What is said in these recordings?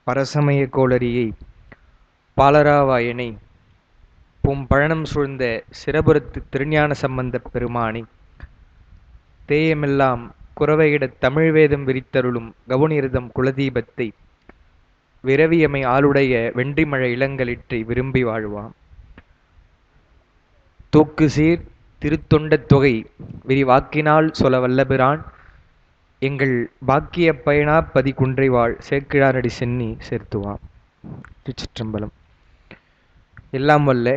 பரசமய கோளரியை பாலராவாயனை பழனம் சூழ்ந்த சிரபுரத்து திருஞான சம்பந்தப் பெருமானை தேயமெல்லாம் குரவையிடத் தமிழ் வேதம் விரித்தருளும் கவுனிரதம் குலதீபத்தை விரவியமை ஆளுடைய வென்றிமழ இளங்களிற்றை விரும்பி வாழ்வாம். தூக்குசீர் திருத்தொண்டத் தொகை விரிவாக்கினால் சொல வல்லபிரான் எங்கள் பாக்கிய பயனாப் பதி குன்றைவாழ் சேக்கிழாரடி சென்னி சேர்த்துவாம். திருச்சிற்றம்பலம். எல்லாம் வல்ல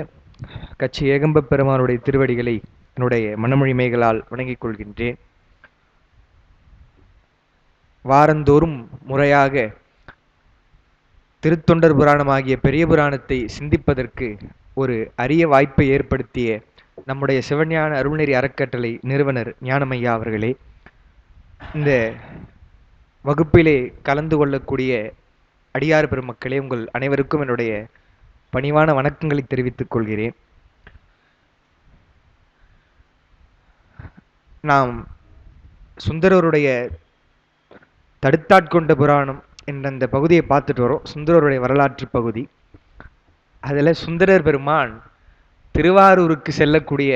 கட்சி ஏகம்பப் பெருமானுடைய திருவடிகளை என்னுடைய மனமொழிமைகளால் வணங்கிக் கொள்கின்றேன். வாரந்தோறும் முறையாக திருத்தொண்டர் புராணமாகிய பெரிய புராணத்தை சிந்திப்பதற்கு ஒரு அரிய வாய்ப்பை ஏற்படுத்திய நம்முடைய சிவஞான அருள்நெறி அறக்கட்டளை நிறுவனர் ஞானமையா அவர்களே, இந்த வகுப்பிலே கலந்து கொள்ளக்கூடிய அடியார் பெருமக்களே, உங்கள் அனைவருக்கும் என்னுடைய பணிவான வணக்கங்களை தெரிவித்துக் கொள்கிறேன். நாம் சுந்தரருடைய தடுத்தாட்கொண்ட புராணம் என்ற அந்த பகுதியை பார்த்துட்டு வரோம். சுந்தரருடைய வரலாற்று பகுதி. அதில் சுந்தரர் பெருமான் திருவாரூருக்கு செல்லக்கூடிய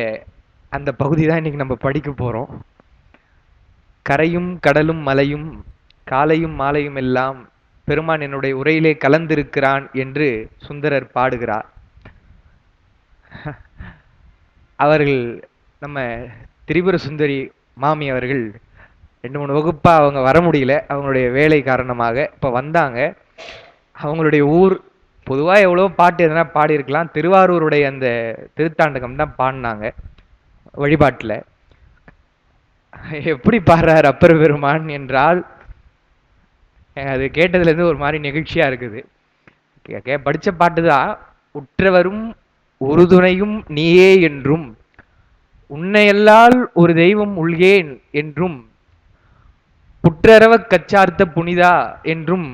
அந்த பகுதி தான் இன்னைக்கு நம்ம படிக்க போகிறோம். கரையும் கடலும் மலையும் காலையும் மாலையும் எல்லாம் பெருமான் என்னுடைய உரையிலே கலந்திருக்கிறான் என்று சுந்தரர் பாடுகிறார். அவர்கள் நம்ம திரிபுர சுந்தரி மாமி அவர்கள் 2-3 வகுப்பா அவங்க வர முடியல, அவங்களுடைய வேலை காரணமாக. இப்போ வந்தாங்க. அவங்களுடைய ஊர் பொதுவாக எவ்வளோ பாட்டு எதனா பாடியிருக்கலாம், திருவாரூருடைய அந்த திருத்தாண்டகம் தான் பாடினாங்க வழிபாட்டில். எப்படி பாடுறார் அப்பர் பெருமான் என்றால், அது கேட்டதுலேருந்து ஒரு மாதிரி நெகிழ்ச்சியாக இருக்குது. படித்த பாட்டு தான். உற்றவரும் உறுதுணையும் நீயே என்றும் உன்னையல்லால் ஒரு தெய்வம் உள்கேன் என்றும் புற்றரவ கச்சார்த்த புனிதா என்றும்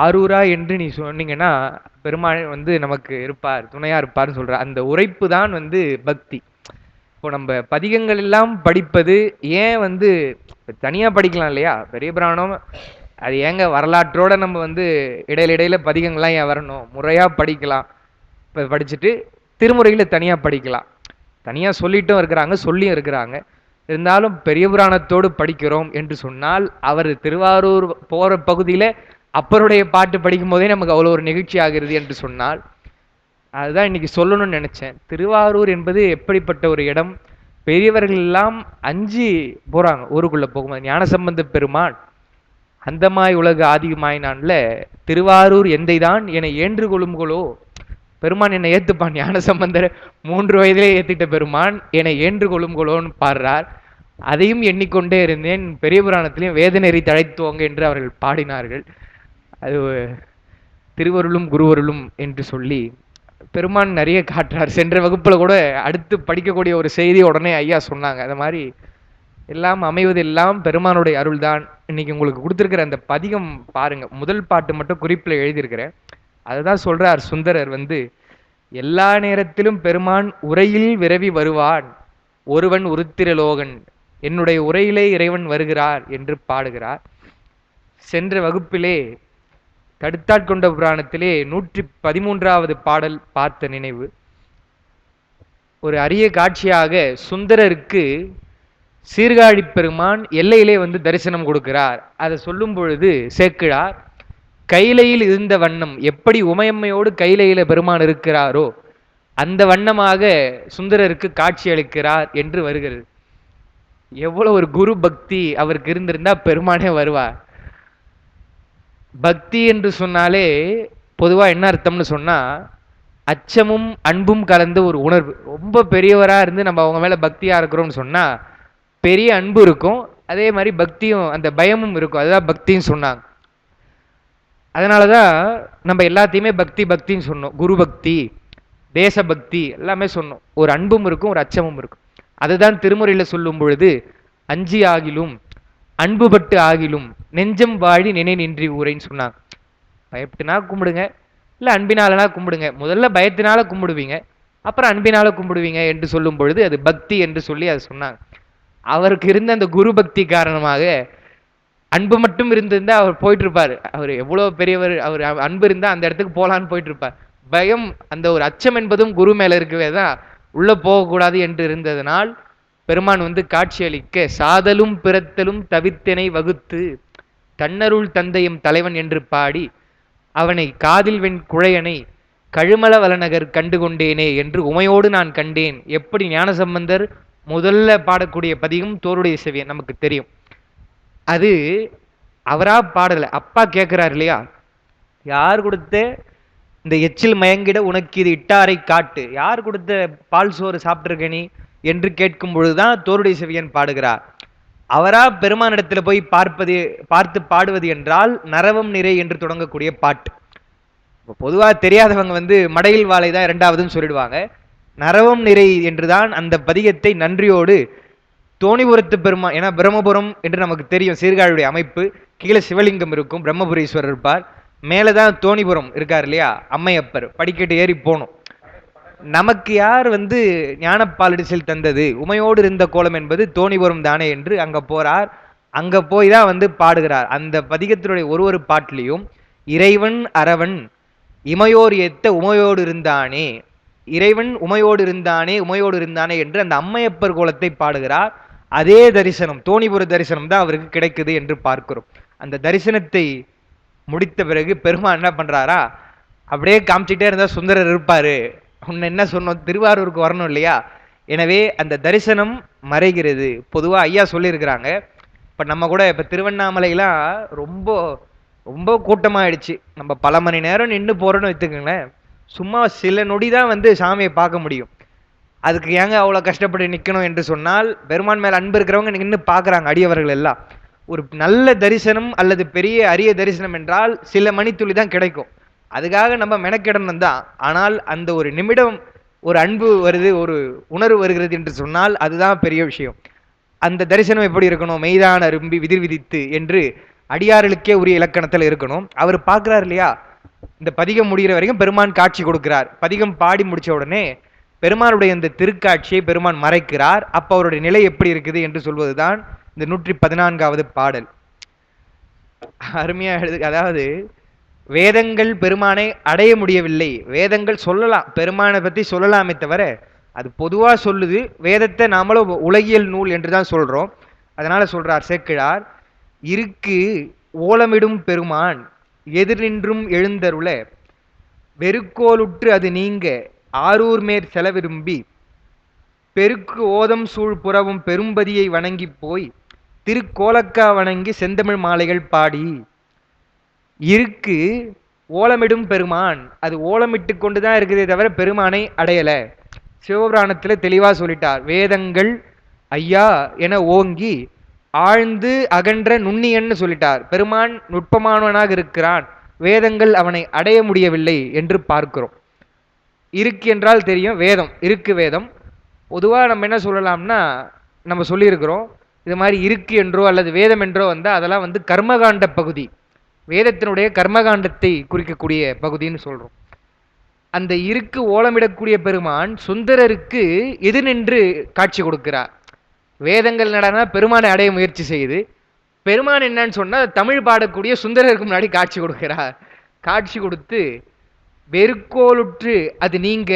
ஆரூரா என்று நீ சொன்னீங்கன்னா பெருமாள் நமக்கு இருப்பார், துணையா இருப்பார்னு சொல்ற அந்த உரைப்பு தான் பக்தி. இப்போ நம்ம பதிகங்கள் எல்லாம் படிப்பது ஏன் தனியா படிக்கலாம் இல்லையா? பெரிய புராணம் அது ஏங்க வரலாற்றோட நம்ம இடையில பதிகங்கள்லாம் ஏன் வரணும்? முறையா படிக்கலாம். இப்போ படிச்சுட்டு திருமுறையில தனியா படிக்கலாம். தனியா சொல்லிட்டும் இருக்கிறாங்க, சொல்லியும் இருக்கிறாங்க. இருந்தாலும் பெரிய புராணத்தோடு படிக்கிறோம் என்று சொன்னால், அவர் திருவாரூர் போற பகுதியில அப்பருடைய பாட்டு படிக்கும் போதே நமக்கு அவ்வளோ ஒரு நிகழ்ச்சி ஆகிறது என்று சொன்னால், அதுதான் இன்னைக்கு சொல்லணும்னு நினைச்சேன். திருவாரூர் என்பது எப்படிப்பட்ட ஒரு இடம்? பெரியவர்கள் எல்லாம் அஞ்சு போறாங்க ஊருக்குள்ள போகும்போது. ஞானசம்பந்த பெருமான் அந்தமாய் உலகு ஆதிமாயினான்ல திருவாரூர் எந்தை தான் என ஏன்று கொள்ளும்களோ, பெருமான் என்னை ஏத்துப்பான். ஞானசம்பந்தர் 3 வயதிலே ஏத்திட்ட பெருமான் என்னை ஏன்று கொள்ளும்களோன்னு பாடுறார். அதையும் எண்ணிக்கொண்டே இருந்தேன். பெரிய புராணத்திலையும் வேதநெறி தழைத்துவங்க என்று அவர்கள் பாடினார்கள். அது திருவருளும் குருவருளும் என்று சொல்லி பெருமான் நிறைய காட்டுறார். சென்ற வகுப்புல கூட அடுத்து படிக்கக்கூடிய ஒரு செய்தி உடனே ஐயா சொன்னாங்க. அது மாதிரி எல்லாம் அமைவது எல்லாம் பெருமானுடைய அருள் தான். இன்னைக்கு உங்களுக்கு கொடுத்துருக்கிற அந்த பதிகம் பாருங்க. முதல் பாட்டு மட்டும் குறிப்பில் எழுதியிருக்கிறேன். அதுதான் சொல்றார் சுந்தரர். எல்லா நேரத்திலும் பெருமான் உரையில் விரவி வருவான், ஒருவன் உருத்திரலோகன், என்னுடைய உரையிலே இறைவன் வருகிறார் என்று பாடுகிறார். சென்ற வகுப்பிலே தடுத்தாட்கொண்ட புராணத்திலே 113வது பாடல் பார்த்த நினைவு. ஒரு அரிய காட்சியாக சுந்தரருக்கு சீர்காழி பெருமான் எல்லையிலே தரிசனம் கொடுக்கிறார். அதை சொல்லும் பொழுது சேக்கிழார், கைலையில் இருந்த வண்ணம் எப்படி உமையம்மையோடு கைலையில பெருமான் இருக்கிறாரோ அந்த வண்ணமாக சுந்தரருக்கு காட்சி அளிக்கிறார் என்று வருகிறது. எவ்வளவு ஒரு குரு பக்தி அவருக்கு இருந்திருந்தா பெருமானே வருவார். பக்தி என்று சொன்னாலே பொதுவா என்ன அர்த்தம்னு சொன்னா, அச்சமும் அன்பும் கலந்த ஒரு உணர்வு. ரொம்ப பெரியவரா இருந்து நம்ம அவங்க மேல பக்தியா இருக்கிறோம்னு சொன்னா பெரிய அன்பு இருக்கும், அதே மாதிரி பக்தியும் அந்த பயமும் இருக்கும். அதுதான் பக்தின்னு சொன்னாங்க. அதனாலதான் நம்ம எல்லாத்தையுமே பக்தி பக்தின்னு சொன்னோம். குரு பக்தி, தேசபக்தி எல்லாமே சொன்னோம். ஒரு அன்பும் இருக்கும், ஒரு அச்சமும் இருக்கும். அதுதான் திருமுறையில சொல்லும் பொழுது, அஞ்சி ஆகிலும் அன்புபட்டு ஆகிலும் நெஞ்சம் வாழி நினை நின்றி ஊரைன்னு சொன்னாங்க. பயப்பட்டுனா கும்பிடுங்க, இல்ல அன்பினாலனா கும்பிடுங்க. முதல்ல பயத்தினால கும்பிடுவீங்க, அப்புறம் அன்பினால கும்பிடுவீங்க என்று சொல்லும் பொழுது அது பக்தி என்று சொல்லி அதை சொன்னாங்க. அவருக்கு இருந்த அந்த குரு பக்தி காரணமாக அன்பு மட்டும் இருந்திருந்தா அவர் போயிட்டு இருப்பார். அவர் எவ்வளவு பெரியவர், அவர் அன்பு இருந்தா அந்த இடத்துக்கு போலான்னு போயிட்டு இருப்பார். பயம், அந்த ஒரு அச்சம் என்பதும் குரு மேல இருக்கவே தான் உள்ள போகக்கூடாது என்று இருந்ததனால் பெருமான் வந்து காட்சி அளிக்க, சாதலும் பிறத்தலும் தவித்தனை வகுத்து தன்னருள் தந்தையும் தலைவன் என்று பாடி அவனை காதில் வெண் குழையனை கழுமல வளநகர் கண்டு கொண்டேனே என்று உமையோடு நான் கண்டேன். எப்படி ஞானசம்பந்தர் முதல்ல பாடக்கூடிய பதிகம் தோருடைய செவியன் நமக்கு தெரியும். அது அவரா பாடல, அப்பா கேட்கிறார் இல்லையா, யார் கொடுத்த இந்த எச்சில் மயங்கிட உனக்கு இது இட்டாரை காட்டு, யார் கொடுத்த பால் சோறு சாப்பிட்டிருக்க நீ என்று கேட்கும் பொழுதுதான் தோருடைய செவியன் பாடுகிறார். அவரா பெருமானிடத்துல போய் பார்த்து பாடுவது என்றால் நரவம் நிறை என்று தொடங்கக்கூடிய பாட்டு. பொதுவா தெரியாதவங்க வந்து மடையில் வாழை தான் இரண்டாவதுன்னு சொல்லிடுவாங்க. நரவம் நிறை என்றுதான் அந்த பதிகத்தை நன்றியோடு தோணிபுரத்து பெருமான், ஏன்னா பிரம்மபுரம் என்று நமக்கு தெரியும் சீர்காழியுடைய அமைப்பு, கீழே சிவலிங்கம் இருக்கும், பிரம்மபுரீஸ்வரர் இருப்பார், மேலதான் தோணிபுரம் இருக்கார் இல்லையா அம்மையப்பர், படிக்கட்டு ஏறி போகணும். நமக்கு யார் வந்து ஞானப்பாலிடிசல் தந்தது, உமையோடு இருந்த கோலம் என்பது தோணிபுரம் தானே என்று அங்க போறார். அங்க போய் தான் வந்து பாடுகிறார். அந்த பதிகத்தினுடைய ஒரு பாட்டிலையும் இறைவன் அரவன் இமையோர் ஏத்த உமையோடு இருந்தானே, இறைவன் உமையோடு இருந்தானே உமையோடு இருந்தானே என்று அந்த அம்மையப்பர் கோலத்தை பாடுகிறார். அதே தரிசனம், தோணிபுர தரிசனம் தான் அவருக்கு கிடைக்குது என்று பார்க்கிறோம். அந்த தரிசனத்தை முடித்த பிறகு பெருமான் என்ன பண்றாரா, அப்படியே காமிச்சிட்டே இருந்தா சுந்தரர் இருப்பாரு, உன்னை என்ன சொன்னோம், திருவாரூருக்கு வரணும் இல்லையா, எனவே அந்த தரிசனம் மறைகிறது. பொதுவா ஐயா சொல்லியிருக்கிறாங்க, இப்ப நம்ம கூட இப்ப திருவண்ணாமலையெல்லாம் ரொம்ப ரொம்ப கூட்டமாயிடுச்சு, நம்ம பல மணி நேரம் நின்று போறோன்னு வச்சுக்கோங்களேன், சும்மா சில நொடி தான் வந்து சாமியை பார்க்க முடியும். அதுக்கு ஏங்க அவ்வளோ கஷ்டப்பட்டு நிற்கணும் என்று சொன்னால், பெருமான் மேல் அன்பு இருக்கிறவங்க நின்று பார்க்குறாங்க அடியவர்கள் எல்லாம். ஒரு நல்ல தரிசனம் அல்லது பெரிய அரிய தரிசனம் என்றால் சில மணித்துளி தான் கிடைக்கும், அதுக்காக நம்ம மெனக்கிடணும் தான். ஆனால் அந்த ஒரு நிமிடம் ஒரு அன்பு வருது, ஒரு உணர்வு வருகிறது என்று சொன்னால் அதுதான் பெரிய விஷயம். அந்த தரிசனம் எப்படி இருக்கணும், மெய்தான அரும்பி விதிர் விதித்து என்று அடியார்களுக்கே உரிய இலக்கணத்தில் இருக்கணும். அவர் பார்க்கிறார் இல்லையா, இந்த பதிகம் முடிகிற வரைக்கும் பெருமான் காட்சி கொடுக்கிறார். பதிகம் பாடி முடிச்ச உடனே பெருமானுடைய இந்த திருக்காட்சியை பெருமான் மறைக்கிறார். அப்ப அவருடைய நிலை எப்படி இருக்குது என்று சொல்வதுதான் இந்த 114வது பாடல். அருமையா எழுது. அதாவது வேதங்கள் பெருமானை அடைய முடியவில்லை, வேதங்கள் சொல்லலாம், பெருமானை பத்தி சொல்லலாமே தவிர அது பொதுவா சொல்லுது. வேதத்தை நாமளும் உலகியல் நூல் என்றுதான் சொல்றோம். அதனால சொல்றார் சேக்கிழார், இருக்கு ஓலமிடும் பெருமான் எதிர் நின்றும் எழுந்தருள வெறுக்கோலுற்று அது நீங்க ஆரூர் மேற் செல விரும்பி பெருக்கு ஓதம் சூழ் புறவும் பெரும்பதியை வணங்கி போய் திருக்கோலக்கா வணங்கி செந்தமிழ் மாலைகள் பாடி. இருக்கு ஓலமிடும் பெருமான், அது ஓலமிட்டு கொண்டுதான் இருக்குதே தவிர பெருமானை அடையல. சிவபுராணத்துல தெளிவா சொல்லிட்டார், வேதங்கள் ஐயா என ஓங்கி ஆழ்ந்து அகன்ற நுண்ணியன்னு சொல்லிட்டார். பெருமான் நுட்பமானவனாக இருக்கிறான், வேதங்கள் அவனை அடைய முடியவில்லை என்று பார்க்கிறோம். இருக்கு என்றால் தெரியும், வேதம் இருக்கு. வேதம் பொதுவாக நம்ம என்ன சொல்லலாம்னா, நம்ம சொல்லியிருக்கிறோம் இது மாதிரி இருக்கு என்றோ அல்லது வேதம் என்றோ வந்தால் அதெல்லாம் வந்து கர்மகாண்ட பகுதி, வேதத்தினுடைய கர்மகாண்டத்தை குறிக்கக்கூடிய பகுதின்னு சொல்றோம். அந்த இருக்கு ஓலமிடக்கூடிய பெருமான் சுந்தரருக்கு எது நின்று காட்சி கொடுக்கிறார். வேதங்கள் நடனா பெருமானை அடைய முயற்சி செய்யுது, பெருமான் என்னன்னு சொன்னா தமிழ் பாடக்கூடிய சுந்தரருக்கு முன்னாடி காட்சி கொடுக்கிறார். காட்சி கொடுத்து வெறுக்கோலுற்று அது நீங்க,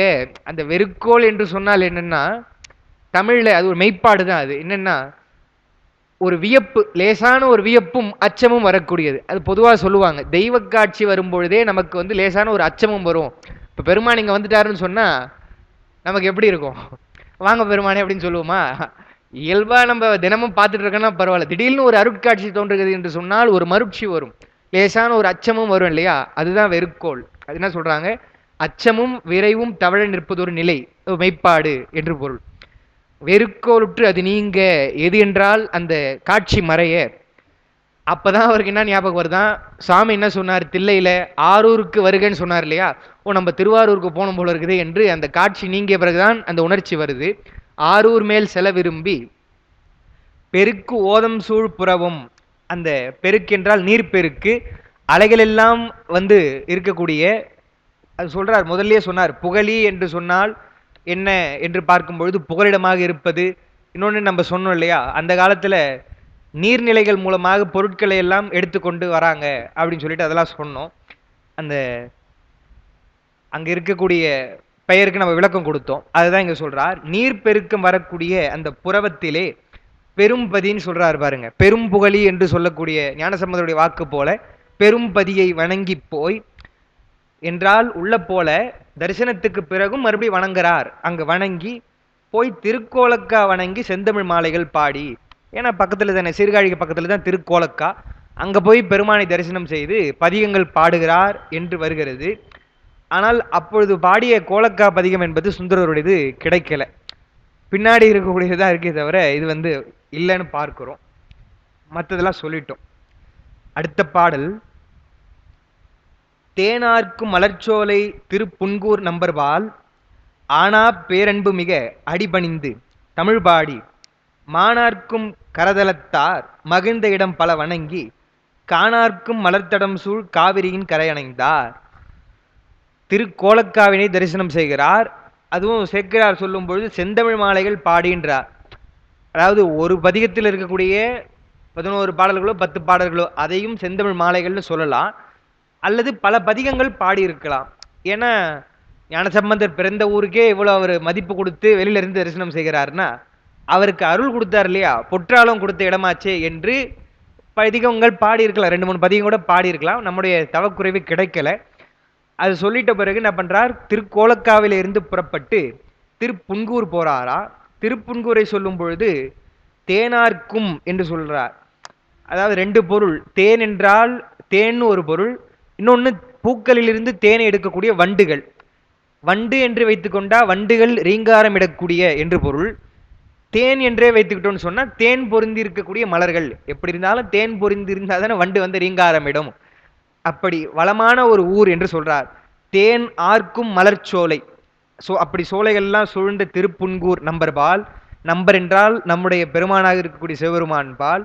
அந்த வெறுக்கோல் என்று சொன்னால் என்னன்னா தமிழ்ல அது ஒரு மெய்ப்பாடு தான். அது என்னன்னா ஒரு வியப்பு, லேசான ஒரு வியப்பும் அச்சமும் வரக்கூடியது. அது பொதுவாக சொல்லுவாங்க, தெய்வ காட்சி வரும்பொழுதே நமக்கு வந்து லேசான ஒரு அச்சமும் வரும். இப்போ பெருமான் இங்கே வந்துட்டாருன்னு சொன்னா நமக்கு எப்படி இருக்கும், வாங்க பெருமானே அப்படின்னு சொல்லுவோமா? இயல்பா நம்ம தினமும் பார்த்துட்டு இருக்கோன்னா பரவாயில்ல, திடீர்னு ஒரு அருட்காட்சி தோன்றுகிறது என்று சொன்னால் ஒரு மருட்சி வரும், லேசான ஒரு அச்சமும் வரும் இல்லையா, அதுதான் வெறுக்கோள். அது என்ன சொல்றாங்க, அச்சமும் விரைவும் தவழ நிற்பது ஒரு நிலை, மெய்ப்பாடு என்று பொருள். வெறுக்கோலுற்று அது நீங்க, எது என்றால் அந்த காட்சி மறைய. அப்பதான் அவருக்கு என்ன ஞாபகம் வருதான், சாமி என்ன சொன்னார், தில்லையில ஆரூருக்கு வருகன்னு சொன்னார் இல்லையா, ஓ நம்ம திருவாரூருக்கு போகணும் போல இருக்குது என்று அந்த காட்சி நீங்கிய பிறகுதான் அந்த உணர்ச்சி வருது. ஆரூர் மேல் செல விரும்பி பெருக்கு ஓதம் சூழ் புறவும், அந்த பெருக்கு என்றால் நீர்பெருக்கு, அலைகள் எல்லாம் வந்து இருக்கக்கூடிய, அது சொல்றார், முதல்லயே சொன்னார் புகழி என்று சொன்னால் என்ன என்று பார்க்கும் பொழுது புகலிடமாக இருப்பது. இன்னொன்று நம்ம சொன்னோம் இல்லையா, அந்த காலத்துல நீர்நிலைகள் மூலமாக பொருட்களை எல்லாம் எடுத்துக்கொண்டு வராங்க அப்படின்னு சொல்லிட்டு அதெல்லாம் சொன்னோம். அந்த அங்க இருக்கக்கூடிய பெயருக்கு நம்ம விளக்கம் கொடுத்தோம். அதுதான் இங்க சொல்றார். நீர் பெருக்கம் வரக்கூடிய அந்த புறவத்திலே பெரும்பதின்னு சொல்றாரு பாருங்க. பெரும்புகழி என்று சொல்லக்கூடிய ஞானசம்பந்தருடைய வாக்கு போல பெரும்பதியை வணங்கி போய் என்றால் உள்ள போல தரிசனத்துக்கு பிறகும் மறுபடியும் வணங்குறார். அங்க வணங்கி போய் திருக்கோலக்கா வணங்கி செந்தமிழ் மாலைகள் பாடி, ஏன்னா பக்கத்துல தானே, சீர்காழிக்கு பக்கத்துல தான் திருக்கோலக்கா, அங்க போய் பெருமானை தரிசனம் செய்து பதிகங்கள் பாடுகிறார் என்று வருகிறது. ஆனால் அப்பொழுது பாடிய கோலக்கா பதிகம் என்பது சுந்தரருடையது கிடைக்கல, பின்னாடி இருக்கக்கூடியதான் இருக்கே தவிர இது இல்லைன்னு பார்க்கிறோம். மற்றதெல்லாம் சொல்லிட்டோம். அடுத்த பாடல் தேனார்க்கும் மலர்ச்சோலை திருப்புன்கூர் நம்பர்பால் ஆனா பேரன்பு மிக அடிபணிந்து தமிழ் பாடி மானார்க்கும் கரதலத்தார் மகிழ்ந்த இடம் பல வணங்கி காணார்க்கும் மலர்த்தடம் சூழ் காவிரியின் கரையணைந்தார். திருக்கோலக்காவினை தரிசனம் செய்கிறார். அதுவும் சேக்கிழார் சொல்லும் பொழுது செந்தமிழ் மாலைகள் பாடின்றார். அதாவது ஒரு பதிகத்தில் இருக்கக்கூடிய 11 பாடல்களோ 10 பாடல்களோ அதையும் செந்தமிழ் மாலைகள்னு சொல்லலாம், அல்லது பல பதிகங்கள் பாடியிருக்கலாம். ஏன்னா ஞானசம்பந்தர் பிறந்த ஊருக்கே இவ்வளோ அவர் மதிப்பு கொடுத்து வெளியில இருந்து தரிசனம் செய்கிறார்னா அவருக்கு அருள் கொடுத்தார் இல்லையா, பொற்றாலும் கொடுத்த இடமாச்சே என்று பதிகங்கள் பாடியிருக்கலாம். 2-3 பதிகம் கூட பாடியிருக்கலாம். நம்முடைய தவக்குறைவு கிடைக்கல. அது சொல்லிட்ட பிறகு என்ன பண்றார், திருக்கோலக்காவில இருந்து புறப்பட்டு திருப்புன்கூர் போறாரா. திருப்புன்கூரை சொல்லும் பொழுது தேனார்க்கும் என்று சொல்றார். அதாவது 2 பொருள். தேன் என்றால் தேன் ஒரு பொருள், இன்னொன்னு பூக்களிலிருந்து தேனை எடுக்கக்கூடிய வண்டுகள். வண்டு என்று வைத்துக்கொண்டா வண்டுகள் ரீங்காரம் இடக்கூடிய என்று பொருள். தேன் என்றே வைத்துக்கிட்டோம்னு சொன்னா தேன் பொருந்தி இருக்கக்கூடிய மலர்கள். எப்படி இருந்தாலும் தேன் பொருந்தி இருந்தால் தானே வண்டு ரீங்காரம் இடம். அப்படி வளமான ஒரு ஊர் என்று சொல்றார். தேன் ஆர்க்கும் மலர்ச்சோலை. அப்படி சோலைகள்லாம் சூழ்ந்த திருப்புன்கூர் நம்பர்பால். நம்பர் என்றால் நம்முடைய பெருமானாக இருக்கக்கூடிய சிவபெருமான் பால்.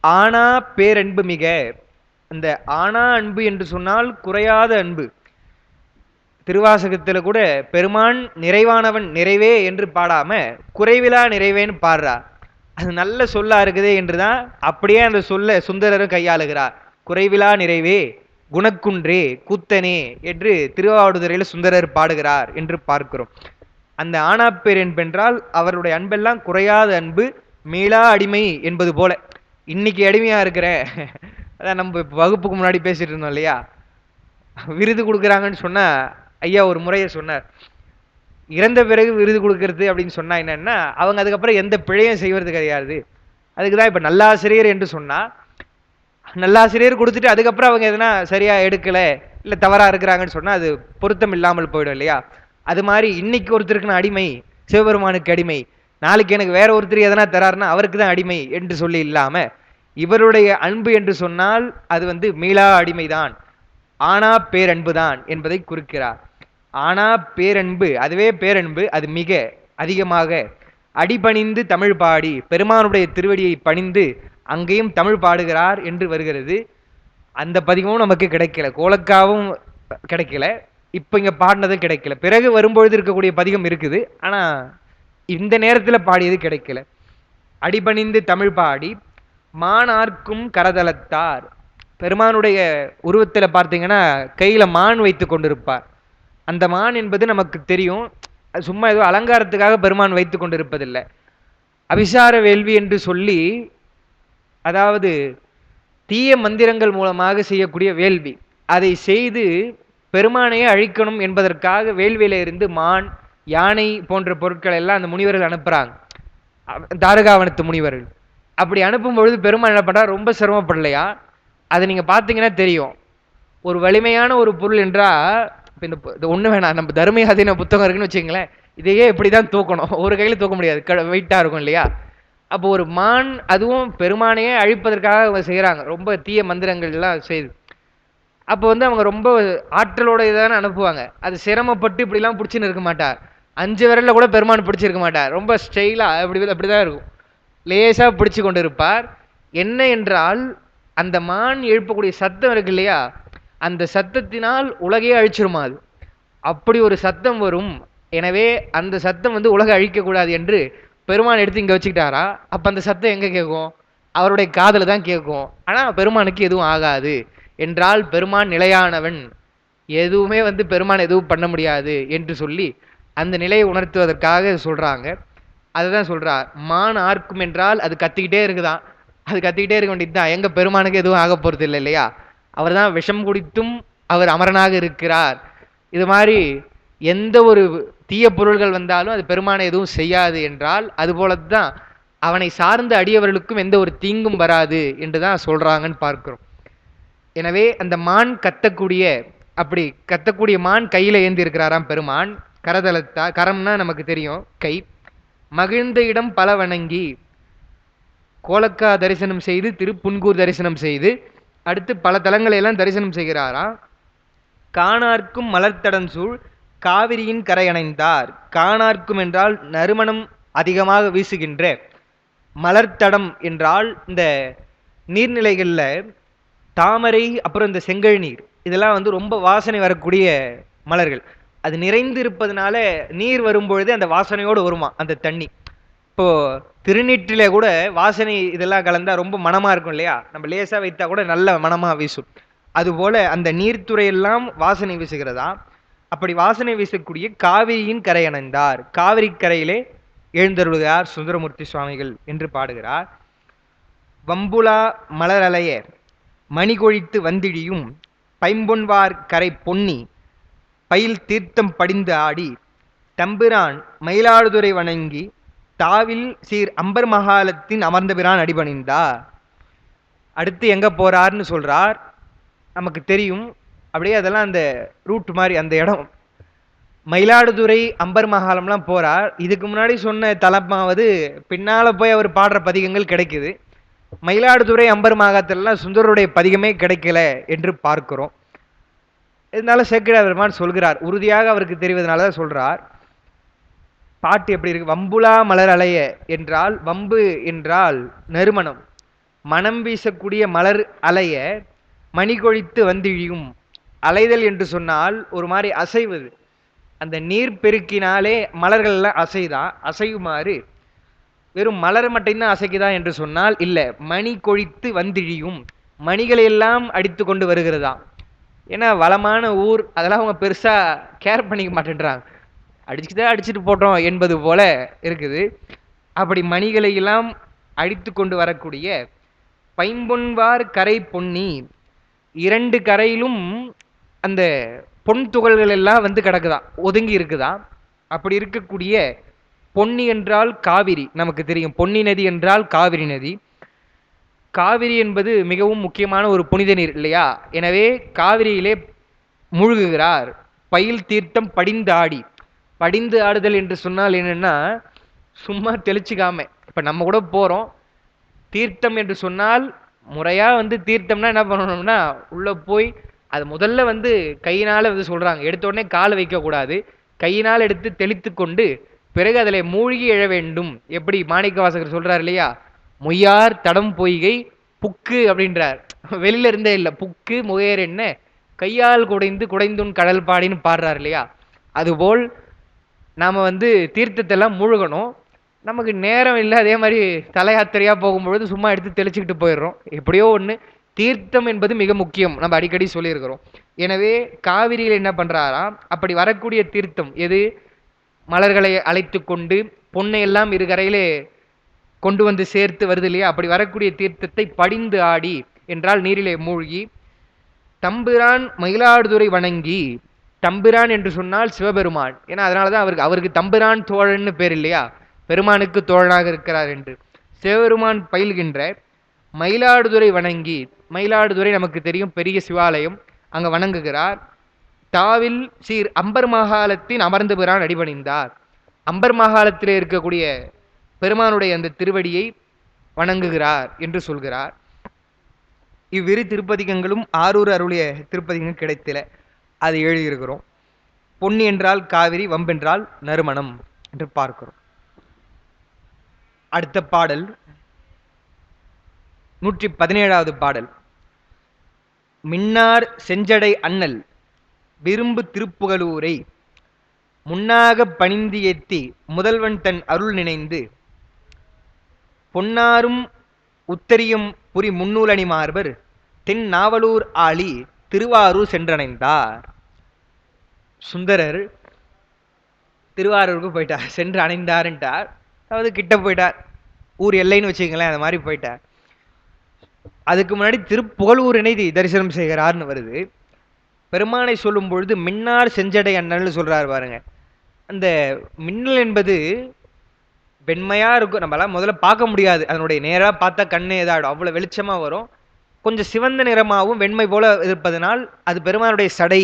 ஆனா பேரன்பு மிக. இந்த ஆனா அன்பு என்று சொன்னால் குறையாத அன்பு. திருவாசகத்துல கூட பெருமான் நிறைவானவன் நிறைவே என்று பாடாம குறைவிலா நிறைவேன்னு பாடுறா. அது நல்ல சொல்லா இருக்குதே என்றுதான் அப்படியே அந்த சொல்ல சுந்தரரும் கையாளுகிறார். குறைவிலா நிறைவே குணக்குன்றே கூத்தனே என்று திருவாவடுதுறையில் சுந்தரர் பாடுகிறார் என்று பார்க்கிறோம். அந்த ஆனாப்பேர் என்பென்றால் அவருடைய அன்பெல்லாம் குறையாத அன்பு, மீளா அடிமை என்பது போல. இன்னைக்கு அடிமையா இருக்கிற, அதான் நம்ம வகுப்புக்கு முன்னாடி பேசிட்டு இருந்தோம் இல்லையா, விருது கொடுக்குறாங்கன்னு சொன்னா ஐயா ஒரு முறையை சொன்னார், இறந்த பிறகு விருது கொடுக்கறது அப்படின்னு சொன்னா என்னன்னா அவங்க அதுக்கப்புறம் எந்த பிழையும் செய்வது கிடையாது. அதுக்குதான் இப்ப நல்லாசிரியர் என்று சொன்னா நல்லாசிரியர் கொடுத்துட்டு அதுக்கப்புறம் அவங்க எதனா சரியா எடுக்கல இல்ல தவறா இருக்கிறாங்கன்னு சொன்னா அது பொருத்தம் இல்லாமல் போயிடும் இல்லையா. அது மாதிரி இன்னைக்கு ஒருத்தருக்கு அடிமை, சிவபெருமானுக்கு அடிமை, நாளைக்கு எனக்கு வேற ஒருத்தர் எதனா தராருன்னா அவருக்கு தான் அடிமை என்று சொல்லி இல்லாம இவருடைய அன்பு என்று சொன்னால் அது மீளா அடிமைதான், ஆனா பேரன்பு தான் என்பதை குறிக்கிறார். ஆனா பேரன்பு, அதுவே பேரன்பு, அது மிக அதிகமாக அடிபணிந்து தமிழ் பாடி பெருமானுடைய திருவடியை பணிந்து அங்கேயும் தமிழ் பாடுகிறார் என்று வருகிறது. அந்த பதிகமும் நமக்கு கிடைக்கல, கோலக்காவும் கிடைக்கல, இப்ப இங்க பாடினதும் கிடைக்கல. பிறகு வரும்பொழுது இருக்கக்கூடிய பதிகம் இருக்குது, ஆனா இந்த நேரத்துல பாடியது கிடைக்கல. அடிபணிந்து தமிழ் பாடி மானார்க்கும் கரதலத்தார். பெருமானுடைய உருவத்துல பார்த்தீங்கன்னா கையில மான் வைத்து கொண்டிருப்பார். அந்த மான் என்பது நமக்கு தெரியும், சும்மா ஏதோ அலங்காரத்துக்காக பெருமான் வைத்து கொண்டிருப்பதில்லை. அபிசார வேள்வி என்று சொல்லி, அதாவது தீய மந்திரங்கள் மூலமாக செய்யக்கூடிய வேள்வி, அதை செய்து பெருமானையே அழிக்கணும் என்பதற்காக வேள்வியில இருந்து மான், யானை போன்ற பொருட்கள் எல்லாம் அந்த முனிவர்கள் அனுப்புறாங்க, தாரகாவனத்து முனிவர்கள். அப்படி அனுப்பும் பொழுது பெருமான் என்ன பண்றா, ரொம்ப சிரமப்படலையா. அதை நீங்க பார்த்தீங்கன்னா தெரியும். ஒரு வலிமையான ஒரு பொருள் என்றா இந்த ஒண்ணு வேணாம், நம்ம தர்மயாதீன புத்தகம் இருக்குன்னு வச்சுங்களேன், இதையே இப்படிதான் தூக்கணும், ஒரு கையில தூக்க முடியாது, வெயிட்டா இருக்கும் இல்லையா. அப்போ ஒரு மான், அதுவும் பெருமானையே அழிப்பதற்காக செய்யறாங்க, ரொம்ப தீய மந்திரங்கள் எல்லாம் செய்து. அப்போ அவங்க ரொம்ப ஆற்றலோட இதான அனுப்புவாங்க. அது சிரமப்பட்டு இப்படிலாம் பிடிச்சுன்னு இருக்க மாட்டார், 5 விரல்ல கூட பெருமான் பிடிச்சிருக்க மாட்டார், ரொம்ப ஸ்டைலா அப்படிதான் இருக்கும், லேசா பிடிச்சு கொண்டு இருப்பார். என்ன என்றால் அந்த மான் எழுப்பக்கூடிய சத்தம் இருக்கு இல்லையா, அந்த சத்தத்தினால் உலகையே அழிச்சிருமா அது. அப்படி ஒரு சத்தம் வரும். எனவே அந்த சத்தம் உலகை அழிக்க கூடாது என்று பெருமான் எடுத்து இங்க வச்சுக்கிட்டாரா. அப்ப அந்த சத்தம் எங்க கேட்கும், அவருடைய காதில் தான் கேட்கும். ஆனால் பெருமானுக்கு எதுவும் ஆகாது என்றால் பெருமான் நிலையானவன், எதுவுமே வந்து பெருமான் எதுவும் பண்ண முடியாது என்று சொல்லி அந்த நிலையை உணர்த்துவதற்காக சொல்றாங்க. அதுதான் சொல்றார், மான் ஆர்க்கும் என்றால் அது கத்திக்கிட்டே இருக்குதான், அது கத்திக்கிட்டே இருக்க வேண்டியது தான். எங்க பெருமானுக்கு எதுவும் ஆக போறது இல்லை இல்லையா? அவர் தான் விஷம் குடித்தும் அவர் அமரனாக இருக்கிறார். இது மாதிரி எந்த ஒரு தீய பொருள்கள் வந்தாலும் அது பெருமானை எதுவும் செய்யாது என்றால், அது போலதான் அவனை சார்ந்த அடியவர்களுக்கும் எந்த ஒரு தீங்கும் வராது என்றுதான் சொல்றாங்கன்னு பார்க்கிறோம். எனவே அந்த மான் கத்தக்கூடிய, அப்படி கத்தக்கூடிய மான் கையில ஏந்தி இருக்கிறாராம் பெருமான். கரதலத்தா, கரம்னா நமக்கு தெரியும் கை. மகிழ்ந்த இடம் பல வணங்கி கோலக்கா தரிசனம் செய்து திருப்புன்கூர் தரிசனம் செய்து அடுத்து பல தலங்களை எல்லாம் தரிசனம் செய்கிறாரா. காணார்க்கும் மலர்த்தடம் சூழ் காவிரியின் கரை அணைந்தார். காணார்க்கும் என்றால் நறுமணம் அதிகமாக வீசுகின்ற, மலர்த்தடம் என்றால் இந்த நீர்நிலைகளில் தாமரை, அப்புறம் இந்த செங்கல் நீர், இதெல்லாம் வந்து ரொம்ப வாசனை வரக்கூடிய மலர்கள். அது நிறைந்து இருப்பதனால நீர் வரும்பொழுது அந்த வாசனையோடு வருமா அந்த தண்ணி. இப்போ திருநீற்றிலே கூட வாசனை இதெல்லாம் கலந்தா ரொம்ப மனமா இருக்கும் இல்லையா? நம்ம லேசா வைத்தா கூட நல்ல மனமா வீசும். அதுபோல அந்த நீர்த்துறையெல்லாம் வாசனை வீசுகிறதா. அப்படி வாசனை வீசக்கூடிய காவிரியின் கரை அணைந்தார். காவிரி கரையிலே எழுந்தருளுகிறார் சுந்தரமூர்த்தி சுவாமிகள் என்று பாடுகிறார். வம்புலா மலரலைய மணிகொழித்து வந்திழியும் பைம்பொன்வார் கரை பொன்னி பயில் தீர்த்தம் படிந்து ஆடி தம்பிரான் மயிலாடுதுறை வணங்கி தாவில் சீர் அம்பர் மகாலத்தின் அமர்ந்த பிரான் அடிபணிந்தார். அடுத்து எங்க போறார்னு சொல்றார். நமக்கு தெரியும் அப்படியே அதெல்லாம் அந்த ரூட் மாதிரி அந்த இடம் மயிலாடுதுறை அம்பர் மகாலம்லாம் போறார். இதுக்கு முன்னாடி சொன்ன தலமாவது பின்னால போய் அவர் பாடுற பதிகங்கள் கிடைக்குது. மயிலாடுதுறை அம்பர் மகாலத்திலாம் சுந்தரருடைய பதிகமே கிடைக்கல என்று பார்க்கிறோம். இதனால சேக்கிழார் பெருமான் சொல்கிறார், உறுதியாக அவருக்கு தெரிவதனால சொல்றார். பாட்டு எப்படி இருக்கு? வம்புலா மலர் அலைய என்றால், வம்பு என்றால் நறுமணம், மனம் வீசக்கூடிய மலர் அலைய மணிகொழித்து வந்திழியும். அலைதல் என்று சொன்னால் ஒரு மாதிரி அசைவது. அந்த நீர் பெருக்கினாலே மலர்கள்லாம் அசைதான், அசையுமாறு. வெறும் மலர் மட்டும்தான் அசைக்குதா என்று சொன்னால் இல்லை, மணி கொழித்து வந்திழியும், மணிகளை எல்லாம் அடித்து கொண்டு வருகிறதா. ஏன்னா வளமான ஊர், அதெல்லாம் அவங்க பெருசா கேர் பண்ணிக்க மாட்டேன்றாங்க, அடிச்சுதான் அடிச்சுட்டு போட்டோம் என்பது போல இருக்குது. அப்படி மணிகளை எல்லாம் அடித்து கொண்டு வரக்கூடிய பைம்பொன்வார் கரை பொன்னி, இரண்டு கரையிலும் அந்த பொன் துகள்கள் எல்லாம் வந்து கிடக்குதா, ஒதுங்கி இருக்குதா. அப்படி இருக்கக்கூடிய பொன்னி என்றால் காவிரி, நமக்கு தெரியும் பொன்னி நதி என்றால் காவிரி நதி. காவிரி என்பது மிகவும் முக்கியமான ஒரு புனித நீர் இல்லையா? எனவே காவிரியிலே மூழ்குகிறார். பயில் தீர்த்தம் படிந்து ஆடி. படிந்து ஆடுதல் என்று சொன்னால் என்னன்னா, சும்மா தெளிச்சுக்காம, இப்ப நம்ம கூட போறோம், தீர்த்தம் என்று சொன்னால் முறையா வந்து தீர்த்தம்னா என்ன பண்ணணும்னா உள்ள போய் அது முதல்ல வந்து கையினால வந்து சொல்றாங்க, எடுத்த உடனே காலை வைக்க கூடாது, கையினால் எடுத்து தெளித்து கொண்டு பிறகு அதில் மூழ்கி எழ வேண்டும். எப்படி மாணிக்க வாசகர் சொல்றார் இல்லையா, மொய்யார் தடம் பொய்கை புக்கு அப்படின்றார். வெளியில இருந்தே இல்லை, புக்கு முகையர் என்ன கையால் குடைந்து குடைந்துன் கடல் பாடின்னு பாடுறார் இல்லையா? அதுபோல் நாம வந்து தீர்த்தத்தெல்லாம் மூழ்கணும். நமக்கு நேரம் இல்லை, அதே மாதிரி தல யாத்திரையா போகும்பொழுது சும்மா எடுத்து தெளிச்சுக்கிட்டு போயிடுறோம். எப்படியோ ஒன்று, தீர்த்தம் என்பது மிக முக்கியம், நம்ம அடிக்கடி சொல்லியிருக்கிறோம். எனவே காவிரியில் என்ன பண்றாராம், அப்படி வரக்கூடிய தீர்த்தம் எது, மலர்களை அழைத்து கொண்டு பொன்னை எல்லாம் இரு கரையிலே கொண்டு வந்து சேர்த்து வருது இல்லையா? அப்படி வரக்கூடிய தீர்த்தத்தை படிந்து ஆடி என்றால் நீரிலே மூழ்கி தம்பிரான் மயிலாடுதுறை வணங்கி. தம்பிரான் என்று சொன்னால் சிவபெருமான், ஏன்னா அதனாலதான் அவருக்கு தம்பிரான் தோழன்னு பேர் இல்லையா, பெருமானுக்கு தோழனாக இருக்கிறார் என்று. சிவபெருமான் பயில்கின்ற மயிலாடுதுறை வணங்கி, மயிலாடுதுறை நமக்கு தெரியும் பெரிய சிவாலயம், அங்க வணங்குகிறார். தாவில் சீர் அம்பர் மகாலத்தின் அமர்ந்து பிரான் அடிபணிந்தார். அம்பர் மகாலத்திலே இருக்கக்கூடிய பெருமானுடைய அந்த திருவடியை வணங்குகிறார் என்று சொல்கிறார். இவ்விரு திருப்பதிகங்களும் ஆரூர் அருளிய திருப்பதிகம் கிடைத்தில, அதை எழுதியிருக்கிறோம். பொன்னி என்றால் காவிரி, வம்பென்றால் நறுமணம் என்று பார்க்கிறோம். அடுத்த பாடல் 117வது பாடல். மின்னார் செஞ்சடை அண்ணல் விரும்பு திருப்புகலூரை முன்னாக பணிந்து ஏத்தி முதல்வன் தன் அருள் நினைந்து பொன்னாரும் உத்தரியும் புரி முன்னூலணி மார்பர் தென் நாவலூர் ஆளி திருவாரூர் சென்றடைந்தார். சுந்தரர் திருவாரூருக்கு போயிட்டார், சென்று அணைந்தாருன்ட்டார். அதாவது கிட்ட போயிட்டார், ஊர் எல்லைன்னு வச்சுக்கங்களேன், அது மாதிரி போயிட்டார். அதுக்கு முன்னாடி திருப்புகழூரினை தரிசனம் செய்கிறார்னு வருது. பெருமானை சொல்லும் பொழுது மின்னார் செஞ்சடை அண்ணல்னு சொல்றாரு பாருங்க. அந்த மின்னல் என்பது வெண்மையா இருக்கும், நம்மளால முதல்ல பார்க்க முடியாது, அதனுடைய நேரா பார்த்தா கண்ணே இதாடும், அவ்வளவு வெளிச்சமா வரும். கொஞ்சம் சிவந்த நிறமாகவும் வெண்மை போல இருப்பதனால் அது பெருமானுடைய சடை.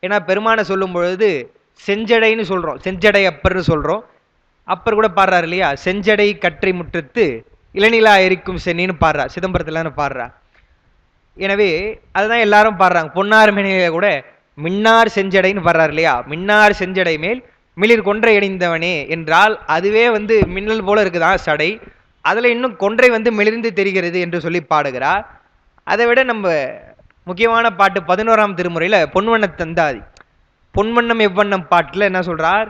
ஏன்னா பெருமானை சொல்லும் பொழுது செஞ்சடைன்னு சொல்றோம், செஞ்சடை அப்பர்னு சொல்றோம். அப்பர் கூட பாடுறாரு இல்லையா, செஞ்சடை கற்றை முற்றத்து இளநிலா எரிக்கும் சென்னின்னு பாடுறா, சிதம்பரத்துல பாடுறா. எனவே அதுதான் எல்லாரும் பாடுறாங்க. பொன்னார் மேனில கூட மின்னார் செஞ்சடைன்னு பாடுறாரு இல்லையா, மின்னார் செஞ்சடை மேல் மிளிர் கொன்றை அணிந்தவனே என்றால் அதுவே மின்னல் போல இருக்குதான் சடை, அதுல இன்னும் கொன்றை மிளிர்ந்து தெரிகிறது என்று சொல்லி பாடுகிறார். அதை விட நம்ம முக்கியமான பாட்டு 11ஆம் திருமுறையில பொன்வண்ண தந்தாதி, பொன்வண்ணம் எவ்வண்ணம் பாட்டுல என்ன சொல்றார்,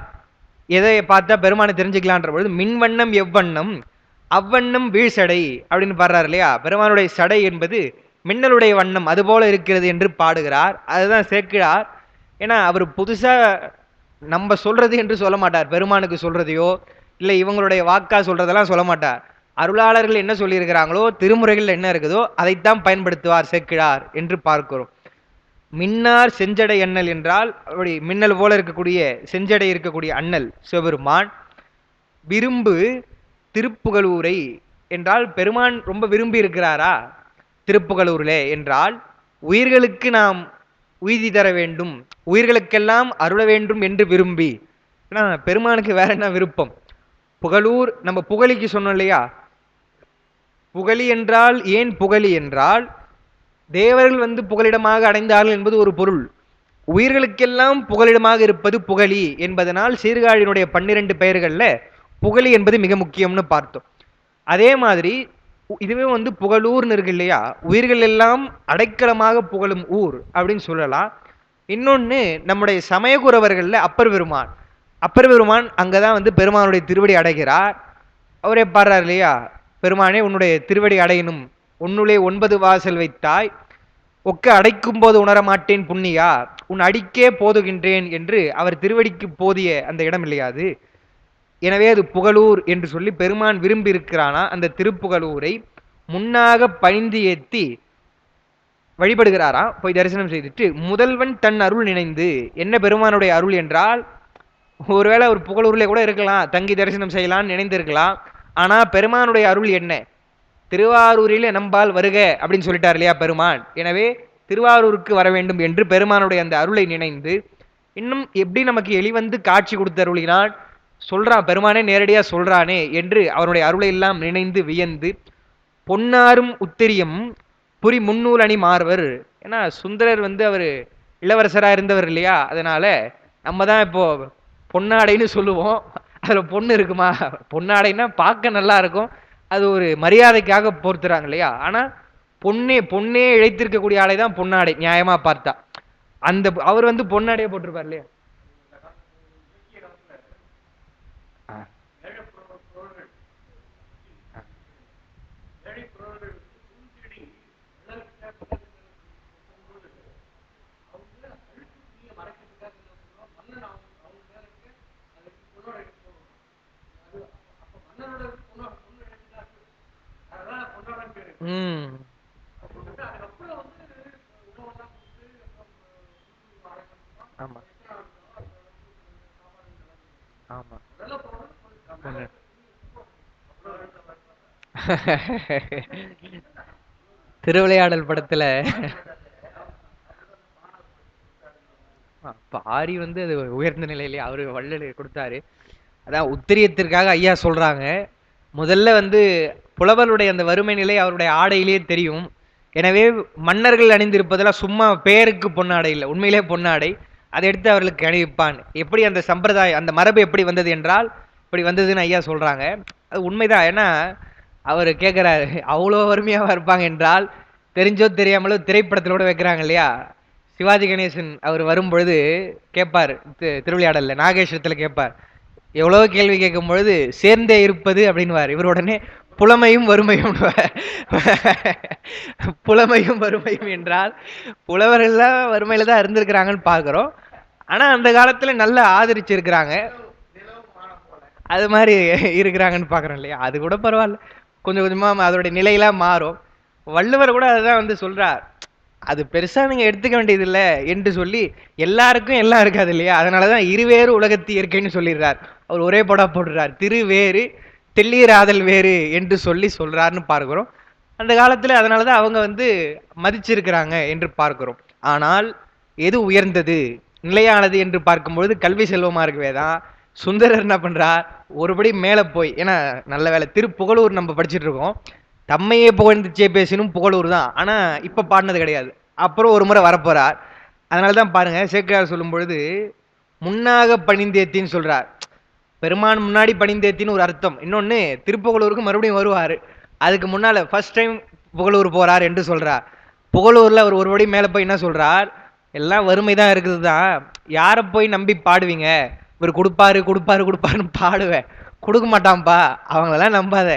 எதை பார்த்தா பெருமானை தெரிஞ்சுக்கலான்ற பொழுது மின்வண்ணம் எவ்வண்ணம் அவ்வண்ணம் வீழ்சடை அப்படின்னு பாடுறாரு இல்லையா. பெருமானுடைய சடை என்பது மின்னலுடைய வண்ணம் அதுபோல இருக்கிறது என்று பாடுகிறார். அதுதான் சேர்க்கிறார். ஏன்னா அவர் புதுசா நம்ம சொல்றது என்று சொல்ல மாட்டார், பெருமானுக்கு சொல்றதையோ இல்லை இவங்களுடைய வாக்கா சொல்றதெல்லாம் சொல்ல மாட்டார். அருளாளர்கள் என்ன சொல்லியிருக்கிறாங்களோ, திருமுறைகள் என்ன இருக்குதோ அதைத்தான் பயன்படுத்துவார் சேர்க்கிறார் என்று பார்க்கிறோம். மின்னார் செஞ்சடை அண்ணல் என்றால் அப்படி மின்னல் போல இருக்கக்கூடிய செஞ்சடை இருக்கக்கூடிய அண்ணல் சிவபெருமான். விரும்பு திருப்புகழூரை என்றால் பெருமான் ரொம்ப விரும்பி இருக்கிறாரா திருப்புகழூரிலே என்றால், உயிர்களுக்கு நாம் உய்தி தர வேண்டும், உயிர்களுக்கெல்லாம் அருள வேண்டும் என்று விரும்பி. ஏன்னா பெருமானுக்கு வேற என்ன விருப்பம், புகழூர் நம்ம புகழிக்கு சொன்னோம் இல்லையா, புகழி என்றால் ஏன் புகழி என்றால் தேவர்கள் புகலிடமாக அடைந்தார்கள் என்பது ஒரு பொருள், உயிர்களுக்கெல்லாம் புகலிடமாக இருப்பது புகழி என்பதனால் சீர்காழியினுடைய 12 பெயர்கள்ல புகழி என்பது மிக முக்கியம்னு பார்த்தோம். அதே மாதிரி இதுவே புகழூர்னு இருக்கு இல்லையா, உயிர்கள் எல்லாம் அடைக்கலமாக புகழும் ஊர் அப்படின்னு சொல்லலாம். இன்னொன்னு நம்முடைய சமயகுறவர்கள்ல அப்பர் பெருமான், அப்பர் பெருமான் அங்கதான் பெருமானுடைய திருவடி அடைகிறார். அவரே பாடுறார் இல்லையா, பெருமானே உன்னுடைய திருவடி அடையணும், உன்னுள்ளே 9 வாசல் வைத்தாய், ஒக்க அடைக்கும் போது உணர மாட்டேன் புண்ணியா, உன் அடிக்கே போதுகின்றேன் என்று அவர் திருவடிக்கு போதிய அந்த இடம் இல்லையாது. எனவே அது புகழூர் என்று சொல்லி பெருமான் விரும்பி இருக்கிறானா. அந்த திருப்புகழூரை முன்னாக பணிந்து ஏத்தி வழிபடுகிறாரா, போய் தரிசனம் செய்துட்டு முதல்வன் தன் அருள் நினைந்து. என்ன பெருமானுடைய அருள் என்றால், ஒருவேளை ஒரு புகழூர்ல கூட இருக்கலாம், தங்கி தரிசனம் செய்யலாம்னு நினைந்திருக்கலாம். ஆனா பெருமானுடைய அருள் என்ன, திருவாரூரில் நம்பால் வருக அப்படின்னு சொல்லிட்டார் இல்லையா பெருமான். எனவே திருவாரூருக்கு வர வேண்டும் என்று பெருமானுடைய அந்த அருளை நினைந்து, இன்னும் எப்படி நமக்கு எளிவந்து காட்சி கொடுத்து அருளினான் சொல்றான், பெருமானே நேரடியா சொல்றானே என்று அவருடைய அருளை எல்லாம் நினைந்து வியந்து, பொன்னாரும் உத்திரியம் புரி முன்னூல் அணி மார்வர். ஏன்னா சுந்தரர் அவர் இளவரசராக இருந்தவர் இல்லையா, அதனால நம்ம தான் இப்போ பொன்னாடைன்னு சொல்லுவோம். அதுல பொண்ணு இருக்குமா, பொன்னாடைன்னா பார்க்க நல்லா இருக்கும், அது ஒரு மரியாதைக்காக போர்த்துறாங்க இல்லையா. ஆனா பொன்னே பொன்னே இழைத்திருக்கக்கூடிய ஆடை தான் பொன்னாடை, நியாயமா பார்த்தா. அந்த அவர் பொன்னாடையே போட்டிருப்பார் இல்லையா. ஆமா ஆமா திருவிளையாடல் படத்துல பாரி அது உயர்ந்த நிலையிலே அவரு வள்ளல் கொடுத்தாரு. அதான் உத்திரியத்திற்காக ஐயா சொல்றாங்க, முதல்ல புலவருடைய அந்த வறுமை நிலை அவருடைய ஆடையிலேயே தெரியும். எனவே மன்னர்கள் அணிந்திருப்பதெல்லாம் சும்மா பெயருக்கு பொன்னாடை இல்லை, உண்மையிலே பொன்னாடை. அதை எடுத்து அவர்களுக்கு அணிவிப்பான். எப்படி அந்த சம்பிரதாயம் அந்த மரபு எப்படி வந்தது என்றால் இப்படி வந்ததுன்னு ஐயா சொல்றாங்க. அது உண்மைதான். ஏன்னா அவர் கேட்கிறாரு, அவ்வளோ வறுமையாக இருப்பாங்க என்றால் தெரிஞ்சோ தெரியாமலோ திரைப்படத்தில் கூட வைக்கிறாங்க இல்லையா. சிவாஜி கணேசன் அவர் வரும்பொழுது கேட்பார், திருவிளையாடல்ல நாகேஸ்வரத்தில் கேட்பார், எவ்வளோ கேள்வி கேட்கும் பொழுது சேர்ந்தே இருப்பது அப்படின்வார். இவர் உடனே புலமையும் வறுமையும் புலமையும் வறுமையும் என்றால் புலவர்கள் தான் வறுமையில தான் இருந்திருக்கிறாங்கன்னு பார்க்கிறோம். ஆனா அந்த காலத்துல நல்லா ஆதரிச்சிருக்கிறாங்க, அது மாதிரி இருக்கிறாங்கன்னு பார்க்குறோம் இல்லையா? அது கூட பரவாயில்ல, கொஞ்சம் கொஞ்சமா அதோடைய நிலையெல்லாம் மாறும். வள்ளுவர் கூட அதுதான் வந்து சொல்றார், அது பெருசா நீங்க எடுத்துக்க வேண்டியது இல்லை என்று சொல்லி, எல்லாருக்கும் எல்லாம் இருக்காது இல்லையா? அதனாலதான் இருவேறு உலகத்து இயற்கைன்னு சொல்லிடுறார். அவர் ஒரே போடா போடுறார், திருவேறு தெள்ளியராதல் வேறு என்று சொல்லி சொல்றாருன்னு பார்க்கிறோம். அந்த காலத்துல அதனாலதான் அவங்க வந்து மதிச்சிருக்கிறாங்க என்று பார்க்கிறோம். ஆனால் எது உயர்ந்தது நிலையானது என்று பார்க்கும்பொழுது கல்வி செல்வமா இருக்கவே தான் சுந்தரர் என்ன பண்றார், ஒருபடி மேல போய், ஏன்னா நல்ல வேலை திருப்புகழூர் நம்ம படிச்சுட்டு இருக்கோம், தம்மையே புகழ்ந்துச்சே பேசினும் புகழூர் தான், ஆனா இப்ப பாடினது கிடையாது. அப்புறம் ஒரு முறை வரப்போறார். அதனாலதான் பாருங்க சேக்கிழார் சொல்லும் பொழுது முன்னாக பணிந்தேத்தின்னு சொல்றார். பெருமான் முன்னாடி பணிந்தேத்தின்னு ஒரு அர்த்தம். இன்னொன்னு திருப்புகழூருக்கு மறுபடியும் வருவாரு, அதுக்கு முன்னால ஃபர்ஸ்ட் டைம் புகழூர் போறார் என்று சொல்றார். புகழூர்ல அவர் ஒருபடி மேல போய் என்ன சொல்றார், எல்லாம் வறுமை தான் இருக்குது தான், யாரை போய் நம்பி பாடுவீங்க, இவர் கொடுப்பாரு கொடுப்பாரு கொடுப்பாருன்னு பாடுவேன், கொடுக்க மாட்டான்ப்பா, அவங்களெல்லாம் நம்பாத,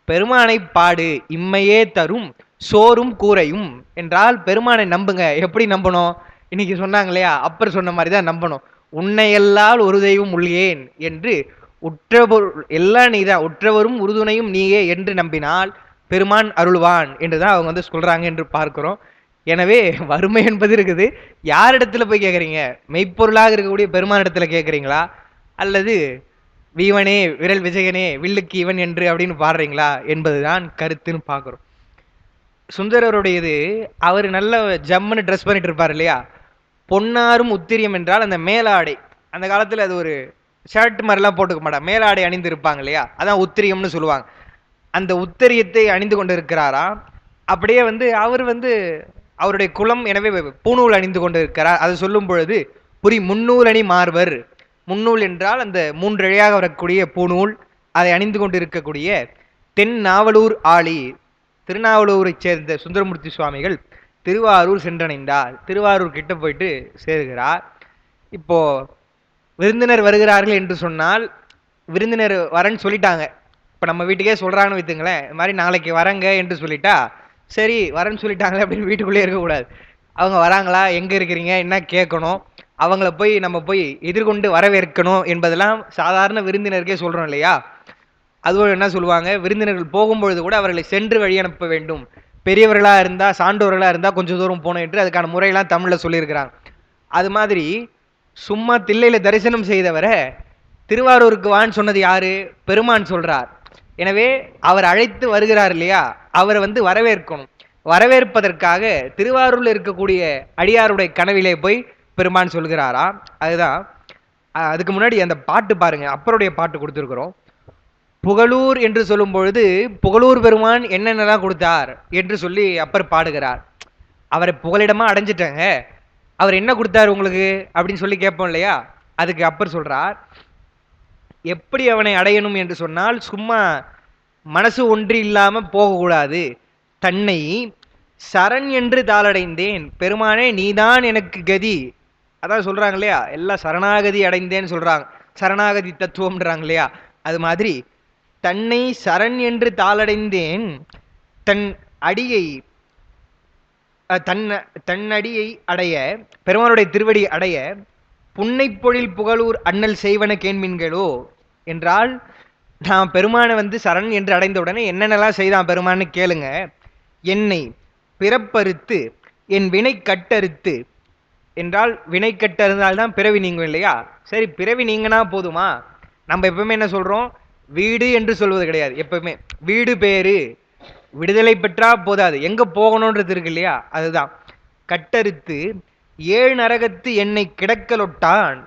பெருமானை பாடு, இம்மையே தரும் சோறும் கூரையும் என்றால் பெருமானை நம்புங்க. எப்படி நம்பணும், இன்னைக்கு சொன்னாங்க இல்லையா, அப்பர் சொன்ன மாதிரி தான் நம்பணும். உன்னையல்லால் ஒரு தெய்வம் உள்ளேன் என்று உற்றவர் எல்லாம் நீதான், உற்றவரும் உறுதுணையும் நீயே என்று நம்பினால் பெருமான் அருள்வான் என்றுதான் அவங்க வந்து சொல்றாங்க என்று பார்க்கிறோம். எனவே வறுமை என்பது இருக்குது, யார் இடத்துல போய் கேட்குறீங்க, மெய்ப்பொருளாக இருக்கக்கூடிய பெருமான் இடத்துல கேட்குறீங்களா, அல்லது வீவனே விரல் விஜயனே வில்லுக்கு இவன் என்று அப்படின்னு பாடுறீங்களா என்பதுதான் கருத்துன்னு பார்க்குறோம். சுந்தரருடையது, அவர் நல்ல ஜம்முன்னு ட்ரெஸ் பண்ணிட்டு இருப்பார் இல்லையா, பொன்னாரும் உத்திரியம் என்றால் அந்த மேலாடை, அந்த காலத்தில் அது ஒரு ஷர்ட் மாதிரிலாம் போட்டுக்க மாட்டாங்க, மேலாடை அணிந்து இருப்பாங்க இல்லையா, அதான் உத்திரியம்னு சொல்லுவாங்க. அந்த உத்தரியத்தை அணிந்து கொண்டு இருக்கிறாரா, அப்படியே வந்து அவர் வந்து அவருடைய குலம், எனவே பூநூல் அணிந்து கொண்டு இருக்கிறார். அது சொல்லும் பொழுது புரி முன்னூல் அணி மார்வர், முன்னூல் என்றால் அந்த மூன்றழையாக வரக்கூடிய பூநூல், அதை அணிந்து கொண்டு இருக்கக்கூடிய தென் நாவலூர் ஆளி, திருநாவலூரை சேர்ந்த சுந்தரமூர்த்தி சுவாமிகள் திருவாரூர் சென்றடைந்தார். திருவாரூர் கிட்ட போயிட்டு சேருகிறார். இப்போ விருந்தினர் வருகிறார்கள் என்று சொன்னால், விருந்தினர் வரன்னு சொல்லிட்டாங்க, இப்போ நம்ம வீட்டுக்கே சொல்றாங்கன்னு வைத்துங்களேன், இந்த மாதிரி நாளைக்கு வரங்க என்று சொல்லிட்டா, சரி வரேன்னு சொல்லிட்டாங்களே அப்படின்னு வீட்டுக்குள்ளே இருக்கக்கூடாது, அவங்க வராங்களா, எங்க இருக்கிறீங்க, என்ன கேட்கணும், அவங்கள போய் நம்ம போய் எதிர்கொண்டு வரவேற்கணும் என்பதெல்லாம் சாதாரண விருந்தினருக்கே சொல்றோம் இல்லையா. அதுவும் என்ன சொல்லுவாங்க, விருந்தினர்கள் போகும்பொழுது கூட அவர்களை சென்று வழி அனுப்ப வேண்டும், பெரியவர்களா இருந்தா சான்றோர்களா இருந்தா கொஞ்சம் தூரம் போனோம் என்று அதுக்கான முறையெல்லாம் தமிழ்ல சொல்லியிருக்கிறாங்க. அது மாதிரி சும்மா தில்லையில தரிசனம் செய்தவரை திருவாரூருக்கு வான்னு சொன்னது யாரு, பெருமான் சொல்றார். எனவே அவர் அழைத்து வருகிறார் இல்லையா, அவரை வந்து வரவேற்கணும். வரவேற்பதற்காக திருவாரூர்ல இருக்கக்கூடிய அடியாருடைய கனவிலே போய் பெருமான் சொல்கிறாரா. அதுதான் அதுக்கு முன்னாடி அந்த பாட்டு பாருங்க, அப்பருடைய பாட்டு கொடுத்துருக்கிறோம். புகழூர் என்று சொல்லும் பொழுது புகழூர் பெருமான் என்னென்னலாம் கொடுத்தார் என்று சொல்லி அப்பர் பாடுகிறார். அவரை புகலிடமா அடைஞ்சிட்டாங்க, அவர் என்ன கொடுத்தார் உங்களுக்கு அப்படின்னு சொல்லி கேட்போம் இல்லையா. அதுக்கு அப்பர் சொல்றார், எப்படி அவனை அடையணும் என்று சொன்னால், சும்மா மனசு ஒன்று இல்லாம போகக்கூடாது, தன்னை சரண் என்று தாளடைந்தேன், பெருமானே நீதான் எனக்கு கதி, அதான் சொல்றாங்க இல்லையா, எல்லாம் சரணாகதி அடைந்தேன்னு சொல்றாங்க, சரணாகதி தத்துவம்ன்றாங்க இல்லையா. அது மாதிரி தன்னை சரண் என்று தாளடைந்தேன், தன் அடியை தன்னடியை அடைய, பெருமானுடைய திருவடி அடைய புன்னை பொழில் புகழூர் அண்ணல் செய்வன கேண்மீன்களோ என்றால், நான் பெருமானை வந்து சரண் என்று அடைந்த உடனே என்னென்னலாம் செய்தான் பெருமான்னு கேளுங்க. என்னை பிறப்பறுத்து என் வினை கட்டறுத்து, என்றால் வினை கட்டறிந்தால்தான் பிறவி நீங்கும் இல்லையா. சரி, பிறவி நீங்கினா போதுமா, நம்ம எப்பவுமே என்ன சொல்றோம், வீடு என்று சொல்வது கிடையாது. எப்பவுமே வீடு பேரு விடுதலை பெற்றா போதாது, எங்க போகணும்ன்றது இருக்கு இல்லையா. அதுதான் கட்டறுத்து ஏழு நரகத்து என்னை கிடக்கலொட்டான்,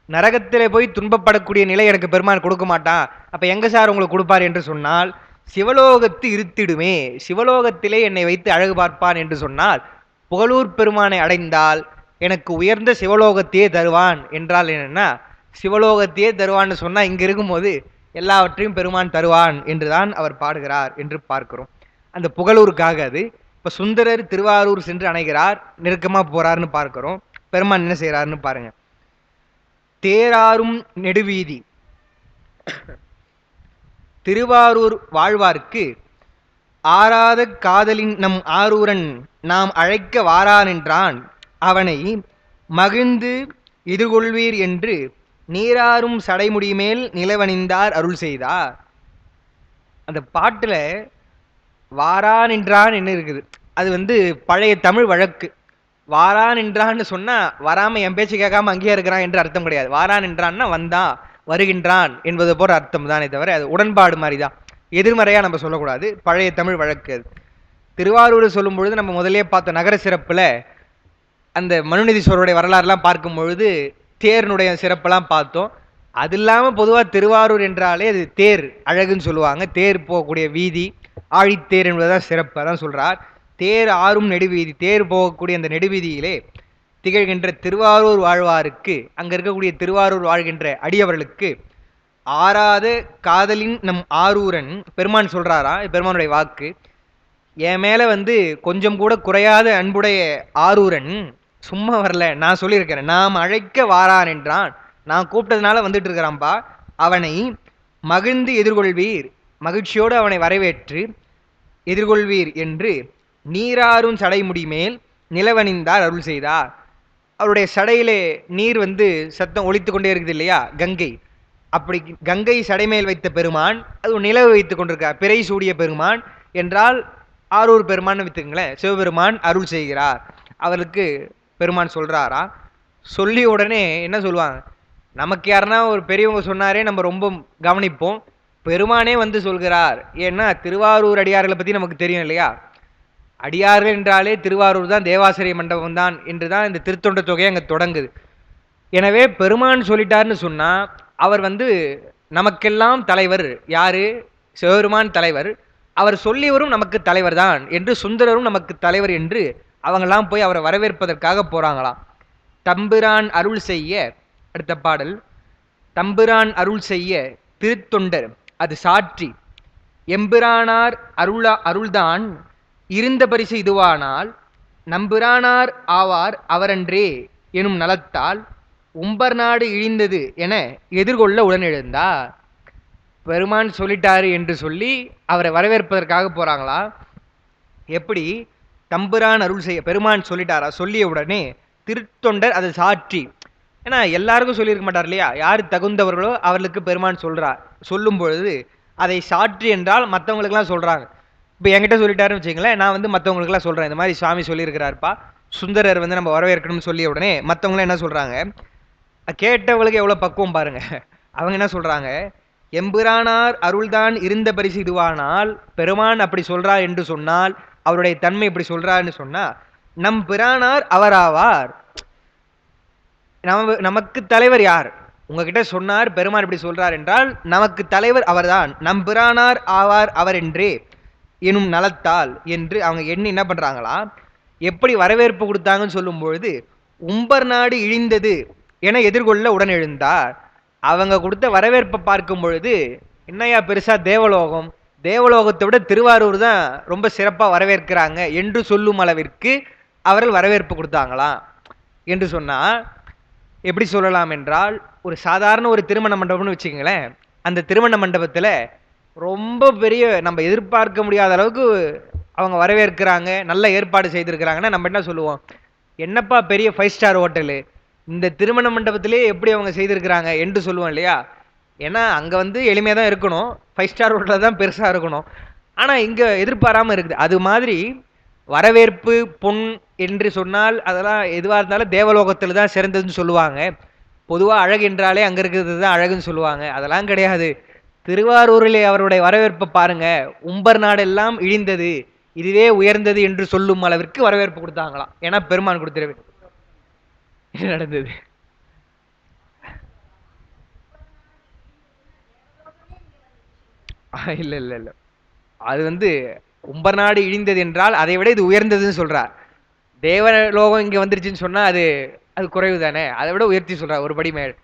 நரகத்திலே போய் துன்பப்படக்கூடிய நிலை எனக்கு பெருமான் கொடுக்க மாட்டான், அப்ப எங்க சார் உங்களுக்கு கொடுப்பார் என்று சொன்னால், சிவலோகத்து இருத்திடுமே, சிவலோகத்திலே என்னை வைத்து அழகு பார்ப்பான் என்று சொன்னால், புகழூர் பெருமானை அடைந்தால் எனக்கு உயர்ந்த சிவலோகத்தையே தருவான் என்றால் என்னன்னா, சிவலோகத்தையே தருவான்னு சொன்னா இங்க இருக்கும்போது எல்லாவற்றையும் பெருமான் தருவான் என்றுதான் அவர் பாடுகிறார் என்று பார்க்கிறோம். அந்த புகழூருக்காக அது. இப்ப சுந்தரர் திருவாரூர் சென்று அணைகிறார், நெருக்கமா போறாருன்னு பார்க்கிறோம். பெருமான் என்ன செய்யறாருன்னு பாருங்க. தேராரும் நெடுவீதி திருவாரூர் வாழ்வார்க்கு ஆராத காதலின் நம் ஆரூரன் நாம் அழைக்க வாரானென்றான் அவனை மகிழ்ந்து எதிர்கொள்வீர் என்று நீராறும் சடைமுடிமேல் நிலவணிந்தார் அருள் செய்தார். அந்த பாட்டுல வாரான் என்றான் என்ன இருக்குது, அது வந்து பழைய தமிழ் வழக்கு. வாரான் என்றான்னு சொன்னா வராம என் பேச்சு கேட்காம அங்கேயே இருக்கிறான் என்று அர்த்தம் கிடையாது. வாரான் என்றான்னா வந்தான் வருகின்றான் என்பது போற அர்த்தம் தானே தவிர அது உடன்பாடு மாதிரிதான், எதிர்மறையா நம்ம சொல்லக்கூடாது. பழைய தமிழ் வழக்கு அது. திருவாரூர் சொல்லும் பொழுது நம்ம முதலே பார்த்த நகர சிறப்புல அந்த மனுநீதீஸ்வரருடைய வரலாறுலாம் பார்க்கும் பொழுது தேர்னுடைய சிறப்பெல்லாம் பார்த்தோம். அது இல்லாம பொதுவா திருவாரூர் என்றாலே அது தேர் அழகுன்னு சொல்லுவாங்க. தேர் போகக்கூடிய வீதி ஆழித்தேர் என்பதுதான் சிறப்பு. அதான் சொல்றார் தேர் ஆறும் நெடுவீதி. தேர் போகக்கூடிய அந்த நெடுவீதியிலே திகழ்கின்ற திருவாரூர் வாழ்வாருக்கு, அங்க இருக்கக்கூடிய திருவாரூர் வாழ்கின்ற அடியவர்களுக்கு ஆறாத காதலின் நம் ஆரூரன் பெருமான் சொல்றாரா, பெருமானுடைய வாக்கு. என் மேல வந்து கொஞ்சம் கூட குறையாத அன்புடைய ஆரூரன் சும்மா வரல, நான் சொல்லியிருக்கிறேன். நாம் அழைக்க வாரான் என்றான், நான் கூப்பிட்டதுனால வந்துட்டு இருக்கிறான்பா. அவனை மகிழ்ந்து எதிர்கொள்வீர், மகிழ்ச்சியோடு அவனை வரவேற்று எதிர்கொள்வீர் என்று நீராறும் சடைமுடி மேல் நிலவணிந்தார் அருள் செய்தார். அவருடைய சடையிலே நீர் வந்து சத்தம் ஒலித்து கொண்டே இருக்குது இல்லையா, கங்கை. அப்படி கங்கை சடைமேல் வைத்த பெருமான் அது நிலவு வைத்துக் கொண்டிருக்கார். பிறை சூடிய பெருமான் என்றால் ஆரூர் பெருமான் வைத்துங்களேன். சிவபெருமான் அருள் செய்கிறார். அவருக்கு பெருமான் சொல்றாரா, சொல்லி உடனே என்ன சொல்லுவாங்க, நமக்கு யாருன்னா ஒரு பெரியவங்க சொன்னாரே நம்ம ரொம்ப கவனிப்போம். பெருமானே வந்து சொல்கிறார். ஏன்னா திருவாரூர் அடியார்களை பத்தி நமக்கு தெரியும் இல்லையா. அடியார்கள் என்றாலே திருவாரூர் தான், தேவாசிரிய மண்டபம் தான் என்றுதான் இந்த திருத்தொண்ட தொகை அங்க தொடங்குது. எனவே பெருமான் சொல்லிட்டாருன்னு சொன்னா அவர் வந்து நமக்கெல்லாம் தலைவர். யாரு? சிவபெருமான் தலைவர். அவர் சொல்லியவரும் நமக்கு தலைவர் தான் என்று, சுந்தரரும் நமக்கு தலைவர் என்று அவங்கெல்லாம் போய் அவரை வரவேற்பதற்காக போறாங்களாம். தம்பிரான் அருள் செய்ய, அடுத்த பாடல், தம்பிரான் அருள் செய்ய திருத்தொண்டர் அது சாற்றி எம்பிரானார் அருள்தான் இருந்த பரிசு இதுவானால் நம்பிரானார் ஆவார் அவரன்றே எனும் நலத்தால் உம்பர் நாடு இழிந்தது என எதிர்கொள்ள உடனெழுந்தார். பெருமான் சொல்லிட்டாரு என்று சொல்லி அவரை வரவேற்பதற்காக போறாங்களா. எப்படி? தம்பிரான் அருள் செய்ய, பெருமான் சொல்லிட்டாரா, சொல்லிய உடனே திருத்தொண்டர் அதை சாற்றி. ஏன்னா எல்லாருக்கும் சொல்லியிருக்க மாட்டார் இல்லையா, யார் தகுந்தவர்களோ அவர்களுக்கு பெருமான் சொல்றார். சொல்லும் பொழுது அதை சாற்றி என்றால் மற்றவங்களுக்கெல்லாம் சொல்றாங்க. இப்போ என்கிட்ட சொல்லிட்டாருன்னு வச்சுங்களேன், நான் வந்து மற்றவங்களுக்குலாம் சொல்றேன், இந்த மாதிரி சுவாமி சொல்லியிருக்கிறாருப்பா, சுந்தரர் வந்து நம்ம வரவேற்கணும்னு சொல்லிய உடனே மற்றவங்களாம் என்ன சொல்றாங்க, கேட்டவங்களுக்கு எவ்வளவு பக்குவம் பாருங்க. அவங்க என்ன சொல்றாங்க, எம்பிரானார் அருள்தான் இருந்த பரிசு இதுவானால், பெருமான் அப்படி சொல்றார் என்று சொன்னால், அவருடைய தன்மை இப்படி சொல்றாருன்னு சொன்னா, நம் பிரானார் அவராவார். நமக்கு தலைவர் யார்? உங்ககிட்ட சொன்னார் பெருமான் இப்படி சொல்றார் என்றால் நமக்கு தலைவர் அவர்தான். நம் பிரானார் ஆவார் அவர் என்றே எனும் நலத்தால் என்று அவங்க எண்ணி என்ன பண்றாங்களா, எப்படி வரவேற்பு கொடுத்தாங்கன்னு சொல்லும் பொழுது உம்பர் நாடு இழிந்தது என எதிர்கொள்ள உடன் எழுந்தார். அவங்க கொடுத்த வரவேற்பை பார்க்கும் பொழுது என்னையா பெருசா தேவலோகம், தேவலோகத்தை விட திருவாரூர் தான் ரொம்ப சிறப்பா வரவேற்கிறாங்க என்று சொல்லும் அளவிற்கு அவர்கள் வரவேற்பு கொடுத்தாங்களாம். என்று சொன்னா எப்படி சொல்லலாம் என்றால், ஒரு சாதாரண ஒரு திருமண மண்டபம்னு வச்சுக்கங்களேன், அந்த திருமண மண்டபத்துல ரொம்ப பெரிய நம்ம எதிர்பார்க்க முடியாத அளவுக்கு அவங்க வரவேற்கிறாங்க, நல்ல ஏற்பாடு செய்திருக்கிறாங்கன்னா நம்ம என்ன சொல்லுவோம், என்னப்பா பெரிய 5 ஸ்டார் ஹோட்டலு, இந்த திருமண மண்டபத்திலே எப்படி அவங்க செய்திருக்கிறாங்க என்று சொல்லுவோம் இல்லையா. ஏன்னா அங்க வந்து எளிமையா தான் இருக்கணும், 5 ஸ்டார் ஹோட்டல் தான் பெருசா இருக்கணும். ஆனா இங்க எதிர்பாராம இருக்குது. அது மாதிரி வரவேற்பு பொன் என்று சொன்னால் அதெல்லாம் எதுவாக இருந்தாலும் தேவலோகத்தில் தான் சிறந்ததுன்னு சொல்லுவாங்க. பொதுவாக அழகு என்றாலே அங்கே இருக்கிறது தான் அழகுன்னு சொல்லுவாங்க. அதெல்லாம் கிடையாது. திருவாரூரிலே அவருடைய வரவேற்பை பாருங்க, உம்பர் நாடெல்லாம் இழிந்தது இதுவே உயர்ந்தது என்று சொல்லும் அளவிற்கு வரவேற்பு கொடுத்தாங்களாம். ஏன்னா பெருமான் கொடுத்துருவே நடந்தது. இல்ல இல்ல இல்ல, அது வந்து உம்பர் நாடு இழிந்தது என்றால் அதை விட இது உயர்ந்ததுன்னு சொல்றார். தேவலோகம் இங்க வந்துருச்சுன்னு சொன்னா அது அது குறைவு தானே, அதை விட உயர்த்தி சொல்றார் ஒரு படி மேல்.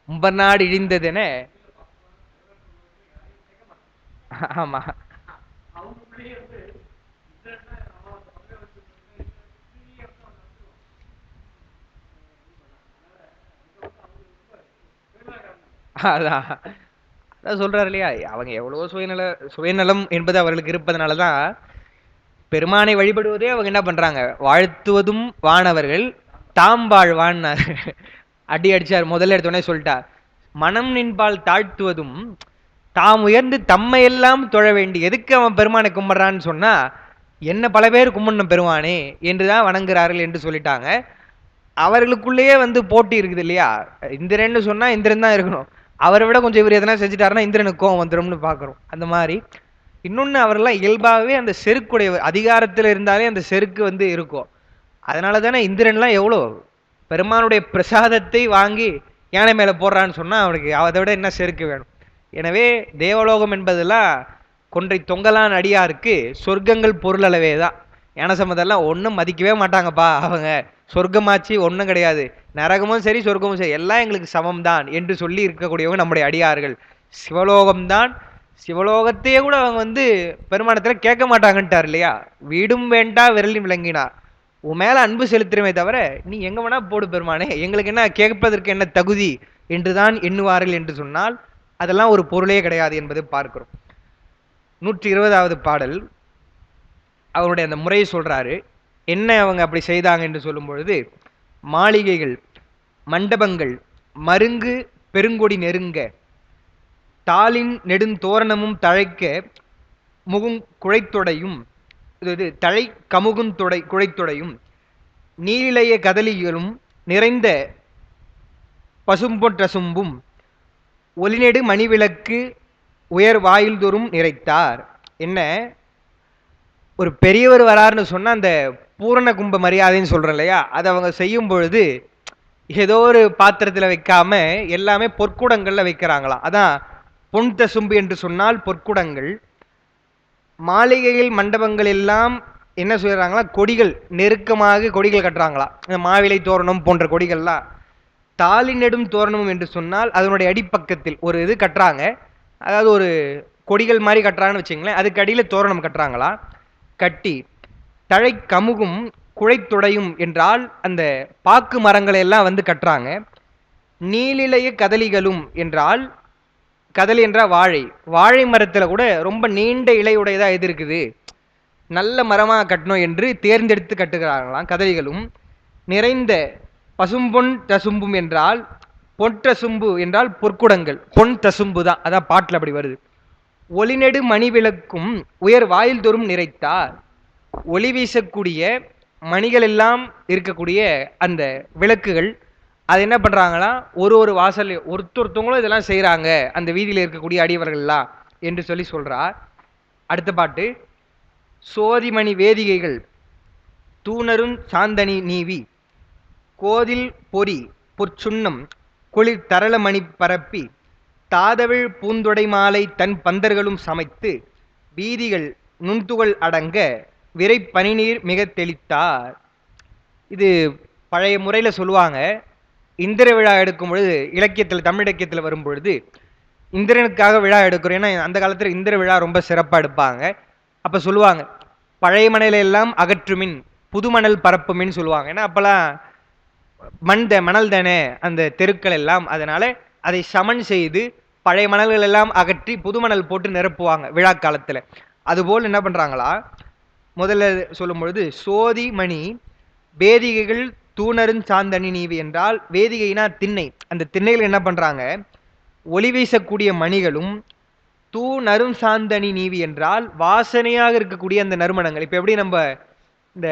உம்பர் நாடு இழிந்ததுன்னு. ஆமா. அதான் அதான் சொல்றாரு இல்லையா, அவங்க எவ்வளவோ சுயநலம் என்பது அவர்களுக்கு இருப்பதனாலதான் பெருமானை வழிபடுவதே அவங்க என்ன பண்றாங்க, வாழ்த்துவதும் வானவர்கள் தாம் வாழ்வான்னார். அடி அடிச்சார், முதல்ல எடுத்தோடனே சொல்லிட்டார். மனம் நின்பால் தாழ்த்துவதும் தாம் உயர்ந்து தம்மை எல்லாம் தொழ வேண்டி. எதுக்கு அவன் பெருமானை கும்பிட்றான்னு சொன்னா, என்ன பல பேர் கும்பிடணும் பெருமானே என்றுதான் வணங்குறார்கள் என்று சொல்லிட்டாங்க. அவர்களுக்குள்ளேயே வந்து போட்டி இருக்குது இல்லையா, இந்திரன்னு சொன்னா இந்திரன் தான் இருக்கணும், அவரை விட கொஞ்சம் இவர் எதனா செஞ்சுட்டாருன்னா இந்திரனுக்கு கோவம் வந்துடும்னு பார்க்குறோம். அந்த மாதிரி இன்னொன்று, அவரெல்லாம் இயல்பாகவே அந்த செருக்குடையவர், அதிகாரத்தில் இருந்தாலே அந்த செருக்கு வந்து இருக்கும். அதனால தானே இந்திரன்லாம் எவ்வளோ பெருமானுடைய பிரசாதத்தை வாங்கி யானை மேலே போடுறான்னு சொன்னால் அவனுக்கு அதை விட என்ன செருக்கு வேணும். எனவே தேவலோகம் என்பதெல்லாம் கொன்றை தொங்கலான் அடியாருக்கு சொர்க்கங்கள் பொருளளவே தான். யானை சம்மதெல்லாம் ஒன்றும் மதிக்கவே மாட்டாங்கப்பா, அவங்க சொர்க்கமாச்சு ஒன்றும் கிடையாது, நரகமும் சரி சொர்க்கமும் சரி எல்லாம் எங்களுக்கு சமம் தான் என்று சொல்லி இருக்கக்கூடியவங்க நம்முடைய அடியார்கள். சிவலோகம்தான், சிவலோகத்தையே கூட அவங்க வந்து பெருமானத்தில் கேட்க மாட்டாங்கன்ட்டார் இல்லையா. வீடும் வேண்டா விரலின் விளங்கினா, உன் மேல அன்பு செலுத்துறமே தவிர நீ எங்க வேணா போடு பெருமானே, எங்களுக்கு என்ன கேட்பதற்கு என்ன தகுதி என்றுதான் எண்ணுவார்கள் என்று சொன்னால் அதெல்லாம் ஒரு பொருளே கிடையாது என்பதை பார்க்கிறோம். 120வது பாடல் அவருடைய அந்த முறையை சொல்றாரு. என்ன அவங்க அப்படி செய்தாங்க என்று சொல்லும் பொழுது, மாளிகைகள் மண்டபங்கள் மருங்கு பெருங்கொடி நெருங்க, தாளின் நெடுந்தோரணமும் தழைக்க, முகும் குழைத்தொடையும் தழை கமுகுந்தொடை குழைத்தொடையும், நீலிலைய கதலிகளும் நிறைந்த பசும்பொற்றசும்பும், ஒலிநெடு மணிவிளக்கு உயர் வாயில் தோறும் நிறைத்தார். என்ன, ஒரு பெரியவர் வராருன்னு சொன்னா அந்த பூரண கும்ப மரியாதைன்னு சொல்றோம் இல்லையா, அதை அவங்க செய்யும் பொழுது ஏதோ ஒரு பாத்திரத்துல வைக்காம எல்லாமே பொற்குடங்கள்ல வைக்கிறாங்களாம். அதான் பொன் தசும்பு என்று சொன்னால் பொற்குடங்கள். மாளிகைகள் மண்டபங்கள் எல்லாம் என்ன சொல்றாங்களா, கொடிகள் நெருக்கமாக கொடிகள் கட்டுறாங்களா, மாவிலை தோரணம் போன்ற கொடிகள்லாம். தாலி நெடும் தோரணம் என்று சொன்னால் அதனுடைய அடிப்பக்கத்தில் ஒரு இது கட்டுறாங்க, அதாவது ஒரு கொடிகள் மாதிரி கட்டுறாங்கன்னு வச்சுங்களேன், அதுக்கு அடியில் தோரணம் கட்டுறாங்களா. கட்டி தழை கமுகும் குழைத்துடையும் என்றால் அந்த பாக்கு மரங்களை எல்லாம் வந்து கட்டுறாங்க. நீலிலைய கதலிகளும் என்றால், கதலி என்றால் வாழை, வாழை மரத்துல கூட ரொம்ப நீண்ட இலையுடையதா எது இருக்குது, நல்ல மரமாக கட்டணும் என்று தேர்ந்தெடுத்து கட்டுகிறார்களாம். கதலிகளும் நிறைந்த பசும்பொன் தசும்பும் என்றால், பொற்றசும்பு என்றால் பொற்குடங்கள், பொன் தசும்பு தான், அதான் பாட்டில் அப்படி வருது. ஒளிநெடு மணி விளக்கும் உயர் வாயில் தோறும் நிறைத்தார். ஒளி வீசக்கூடிய மணிகள் எல்லாம் இருக்கக்கூடிய அந்த விளக்குகள், அது என்ன பண்றாங்களா, ஒரு ஒரு வாசல் ஒருத்தொருத்தவங்களும் இதெல்லாம் செய்யறாங்க அந்த வீதியில் இருக்கக்கூடிய அடியவர்கள்லாம் என்று சொல்லி சொல்றார். அடுத்த பாட்டு, சோதிமணி வேதிகைகள் தூணரும் சாந்தனி நீவி, கோதில் பொறி பொற்சுண்ணம் குளிர் தரள மணி பரப்பி, தாதவிழ் பூந்தொடை மாலை தன் பந்தர்களும் சமைத்து, வீதிகள் நுண்துகள் அடங்க விரை பனிநீர் மிக தெளித்தார். இது பழைய முறையில் சொல்லுவாங்க. இந்திர விழா எடுக்கும் பொழுது இலக்கியத்தில், தமிழ் இலக்கியத்தில் வரும் பொழுது இந்திரனுக்காக விழா எடுக்கிறோம். ஏன்னா அந்த காலத்தில் இந்திர விழா ரொம்ப சிறப்பாக எடுப்பாங்க. அப்போ சொல்லுவாங்க, பழைய மணலை எல்லாம் அகற்றுமின் புது மணல் பரப்புமின்னு சொல்லுவாங்க. ஏன்னா அப்போல்லாம் மணல் தானே அந்த தெருக்கள் எல்லாம், அதனால அதை சமன் செய்து பழைய மணல்கள் எல்லாம் அகற்றி புது மணல் போட்டு நிரப்புவாங்க விழா காலத்தில். அதுபோல் என்ன பண்ணுறாங்களா, முதல்ல சொல்லும் பொழுது சோதி மணி வேதிகைகள் தூணரும் சாந்தனி நீவி என்றால், வேதிகைனா திண்ணை, அந்த திண்ணைகள் என்ன பண்ணுறாங்க, ஒளி வீசக்கூடிய மணிகளும், தூ நரும் சாந்தனி நீவி என்றால் வாசனையாக இருக்கக்கூடிய அந்த நறுமணங்கள். இப்போ எப்படி நம்ம இந்த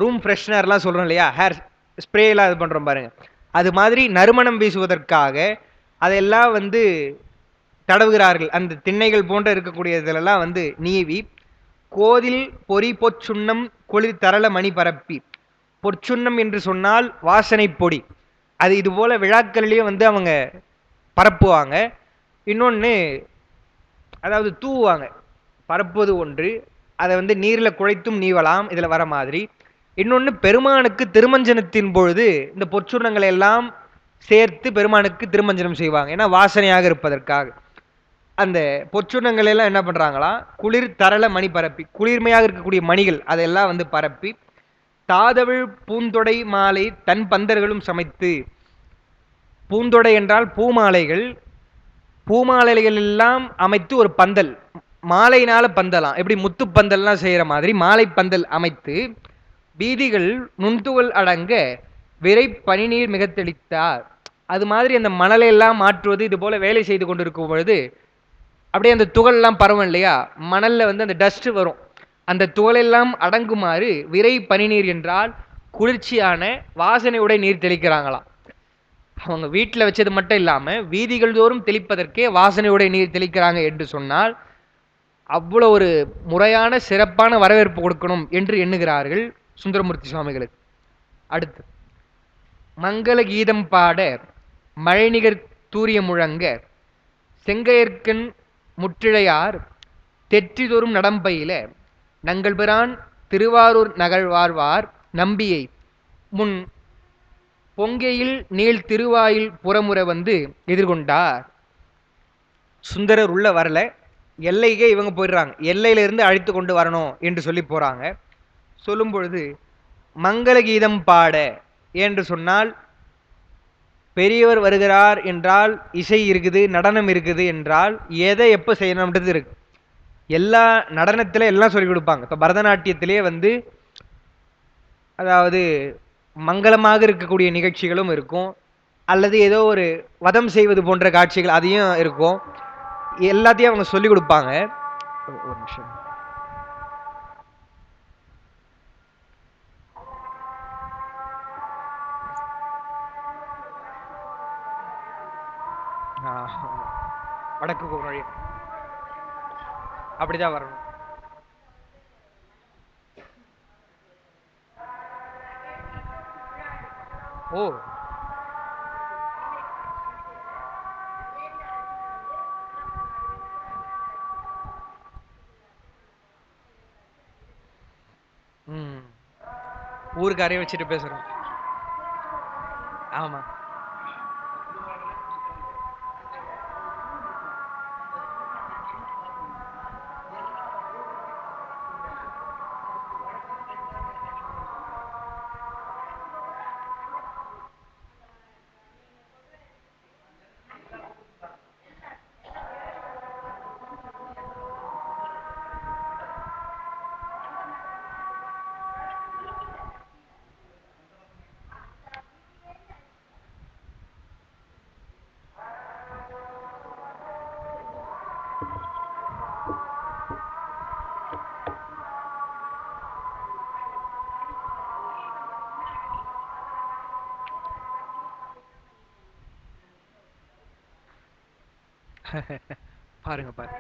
ரூம் ஃப்ரெஷ்னர்லாம் சொல்கிறோம் இல்லையா, ஹேர் ஸ்ப்ரேலாம் இது பண்ணுறோம் பாருங்க, அது மாதிரி நறுமணம் வீசுவதற்காக அதெல்லாம் வந்து தடவுகிறார்கள். அந்த திண்ணைகள் போன்ற இருக்கக்கூடிய இதிலெல்லாம் வந்து நீவி, கோதில் பொறி பொற்சுண்ணம் குளிர் தரள மணி பரப்பி, பொற்சுண்ணம் என்று சொன்னால் வாசனை பொடி, அது இது போல விழாக்கள்லேயும் வந்து அவங்க பரப்புவாங்க. இன்னொன்று, அதாவது தூவாங்க, பரப்புவது ஒன்று, அதை வந்து நீரில் குழைத்தும் நீவலாம் இதில் வர மாதிரி. இன்னொன்று, பெருமானுக்கு திருமஞ்சனத்தின் பொழுது இந்த பொற்சுண்ணங்களை எல்லாம் சேர்த்து பெருமானுக்கு திருமஞ்சனம் செய்வாங்க, ஏன்னா வாசனையாக இருப்பதற்காக. அந்த பொற்சுண்ணங்கள் எல்லாம் என்ன பண்றாங்களா, குளிர் தரள மணி பரப்பி, குளிர்மையாக இருக்கக்கூடிய மணிகள் அதெல்லாம் வந்து பரப்பி, தாதவிழ் பூந்தொடை மாலை தன் பந்தர்களும் சமைத்து, பூந்தொடை என்றால் பூமாலைகள், பூமாலைகள் எல்லாம் அமைத்து ஒரு பந்தல், மாலையினால பந்தலாம் எப்படி முத்து பந்தல்லாம் செய்யற மாதிரி மாலை பந்தல் அமைத்து வீதிகள் நுண்துகள் அடங்க விரை பனிநீர் மிக தெளித்தார். அது மாதிரி அந்த மணலை எல்லாம் மாற்றுவது இது போல வேலை செய்து கொண்டிருக்கும் பொழுது அப்படியே அந்த துகள் எல்லாம் பரவும் இல்லையா, மணல்ல வந்து அந்த டஸ்ட் வரும், அந்த துகளெல்லாம் அடங்குமாறு விரை பனிநீர் என்றால் குளிர்ச்சியான வாசனையுடைய நீர் தெளிக்கிறாங்களாம். அவங்க வீட்டில் வச்சது மட்டும் இல்லாம வீதிகள் தோறும் தெளிப்பதற்கே வாசனையுடைய நீர் தெளிக்கிறாங்க என்று சொன்னால் அவ்வளவு ஒரு முறையான சிறப்பான வரவேற்பு கொடுக்கணும் என்று எண்ணுகிறார்கள் சுந்தரமூர்த்தி சுவாமிகளுக்கு. அடுத்து மங்கள கீதம் பாட மழைநிகர் தூரிய முழங்க செங்கையர்கண் முற்றிழையார் தெற்றிதொரும் நடம்பயில நங்கள் பிரான் திருவாரூர் நகழ்வார்வார் நம்பியை முன் பொங்கையில் நீள் திருவாயில் புறமுற வந்து எதிர்கொண்டார். சுந்தரர் உள்ள வரல, எல்லைக்கே இவங்க போயிடுறாங்க, எல்லையில இருந்து அழைத்து கொண்டு வரணும் என்று சொல்லி போறாங்க. சொல்லும் பொழுது மங்கள கீதம் பாட என்று சொன்னால் பெரியவர் வருகிறார் என்றால் இசை இருக்குது, நடனம் இருக்குது என்றால் எதை எப்போ செய்யணும்ன்றது இருக்கு. எல்லா நடனத்துல எல்லாம் சொல்லிக் கொடுப்பாங்க. இப்போ பரதநாட்டியத்திலேயே வந்து அதாவது மங்களமாக இருக்கக்கூடிய நிகழ்ச்சிகளும் இருக்கும், அல்லது ஏதோ ஒரு வதம் செய்வது போன்ற காட்சிகள் அதையும் இருக்கும். எல்லாத்தையும் அவங்க சொல்லிக் கொடுப்பாங்க. ஒரு நிமிஷம். வடக்கு கோமொழி அப்படிதான் வரணும். ஓ ஊருக்கு அறைய வச்சுட்டு பேசுறோம். ஆமா. பாருங்க பாருங்க.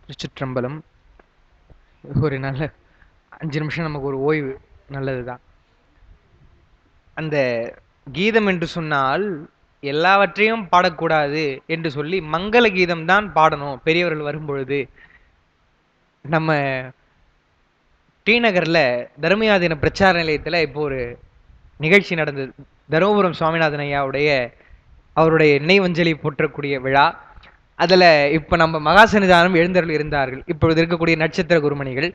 திருச்சிற்றம்பலம். ஒரு நல்ல 5 நிமிஷம் நமக்கு ஒரு ஓய்வு நல்லதுதான். அந்த கீதம் என்று சொன்னால் எல்லாவற்றையும் பாடக்கூடாது என்று சொல்லி மங்கள கீதம் தான் பாடணும் பெரியவர்கள் வரும்பொழுது. நம்ம டி நகர்ல தர்மயாதீன பிரச்சார நிலையத்துல இப்போ ஒரு நிகழ்ச்சி நடந்தது. தருமபுரம் சுவாமிநாதன் ஐயாவுடைய அவருடைய நினைவஞ்சலி போற்றக்கூடிய விழா. அதுல இப்ப நம்ம மகா சன்னிதானம் எழுந்தருள் இருந்தார்கள், இப்பொழுது இருக்கக்கூடிய நட்சத்திர குருமணிகள்.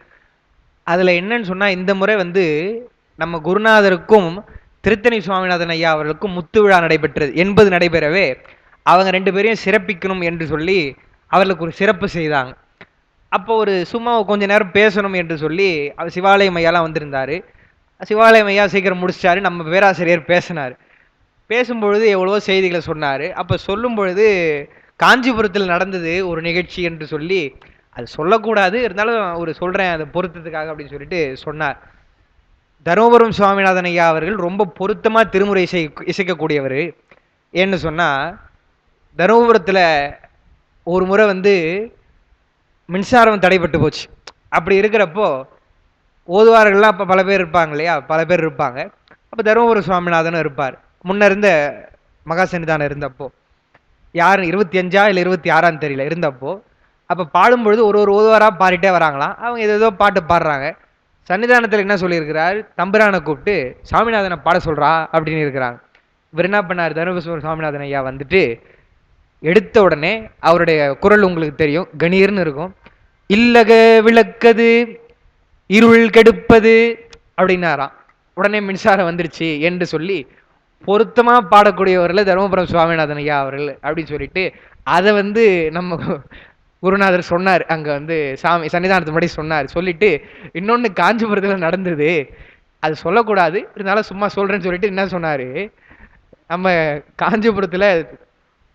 அதுல என்னன்னு சொன்னா, இந்த முறை வந்து நம்ம குருநாதருக்கும் திருத்தணி சுவாமிநாதன் ஐயா அவர்களுக்கும் முத்து விழா நடைபெற்றது. 80 நடைபெறவே அவங்க 2 பேரையும் சிறப்பிக்கணும் என்று சொல்லி அவர்களுக்கு ஒரு சிறப்பு செய்தாங்க. அப்போ ஒரு சும்மா கொஞ்ச நேரம் பேசணும் என்று சொல்லி அவர் சிவாலயம் ஐயாலாம் வந்திருந்தாரு. சிவாலயம் ஐயா சீக்கிரம் முடிச்சிட்டாரு. நம்ம பேராசிரியர் பேசினார். பேசும்பொழுது எவ்வளவோ செய்திகளை சொன்னார். அப்போ சொல்லும் பொழுது காஞ்சிபுரத்தில் நடந்தது ஒரு நிகழ்ச்சி என்று சொல்லி, அது சொல்லக்கூடாது இருந்தாலும் ஒரு சொல்கிறேன் அதை பொருத்தத்துக்காக அப்படின்னு சொல்லிட்டு சொன்னார். தருமபுரம் சுவாமிநாதன் ஐயா அவர்கள் ரொம்ப பொருத்தமாக திருமுறை இசைக்கக்கூடியவர். ஏன்னு சொன்னால், தருமபுரத்தில் ஒரு முறை வந்து மின்சாரம் தடைப்பட்டு போச்சு. அப்படி இருக்கிறப்போ ஓதுவார்கள்லாம் அப்போ பல பேர் இருப்பாங்க இல்லையா, பல பேர் இருப்பாங்க. அப்போ தருமபுர சுவாமிநாதனும் இருப்பார். முன்ன இருந்த மகா சன்னிதானம் இருந்தப்போ, யார் 25ஆ இல்லை 26ஆன்னு தெரியல, இருந்தப்போ அப்போ பாடும்பொழுது ஒரு ஒரு ஓதுவாராக பாடிட்டே வராங்களாம். அவங்க ஏதோ பாட்டு பாடுறாங்க. சன்னிதானத்தில் என்ன சொல்லியிருக்கிறார், தம்பிரானை கூப்பிட்டு சாமிநாதனை பாட சொல்கிறா அப்படின்னு இருக்கிறாங்க. இவர் என்ன பண்ணார், தருமபுர சுவாமிநாதன் ஐயா வந்துட்டு எடுத்த உடனே அவருடைய குரல் உங்களுக்கு தெரியும், கணீர்னு இருக்கும். இல்லக விளக்கது இருள் கெடுப்பது அப்படின்னாராம். உடனே மின்சாரம் வந்துருச்சு என்று சொல்லி பொருத்தமா பாடக்கூடியவர்கள் தருமபுரம் சுவாமிநாதன் ஐயா அவர்கள் அப்படின்னு சொல்லிட்டு அதை வந்து நம்ம குருநாதர் சொன்னார். அங்க வந்து சாமி சன்னிதானத்து முன்னாடி சொன்னார். சொல்லிட்டு இன்னொன்னு காஞ்சிபுரத்துல நடந்தது, அது சொல்லக்கூடாது இருந்தாலும் சும்மா சொல்றேன்னு சொல்லிட்டு என்ன சொன்னாரு, நம்ம காஞ்சிபுரத்துல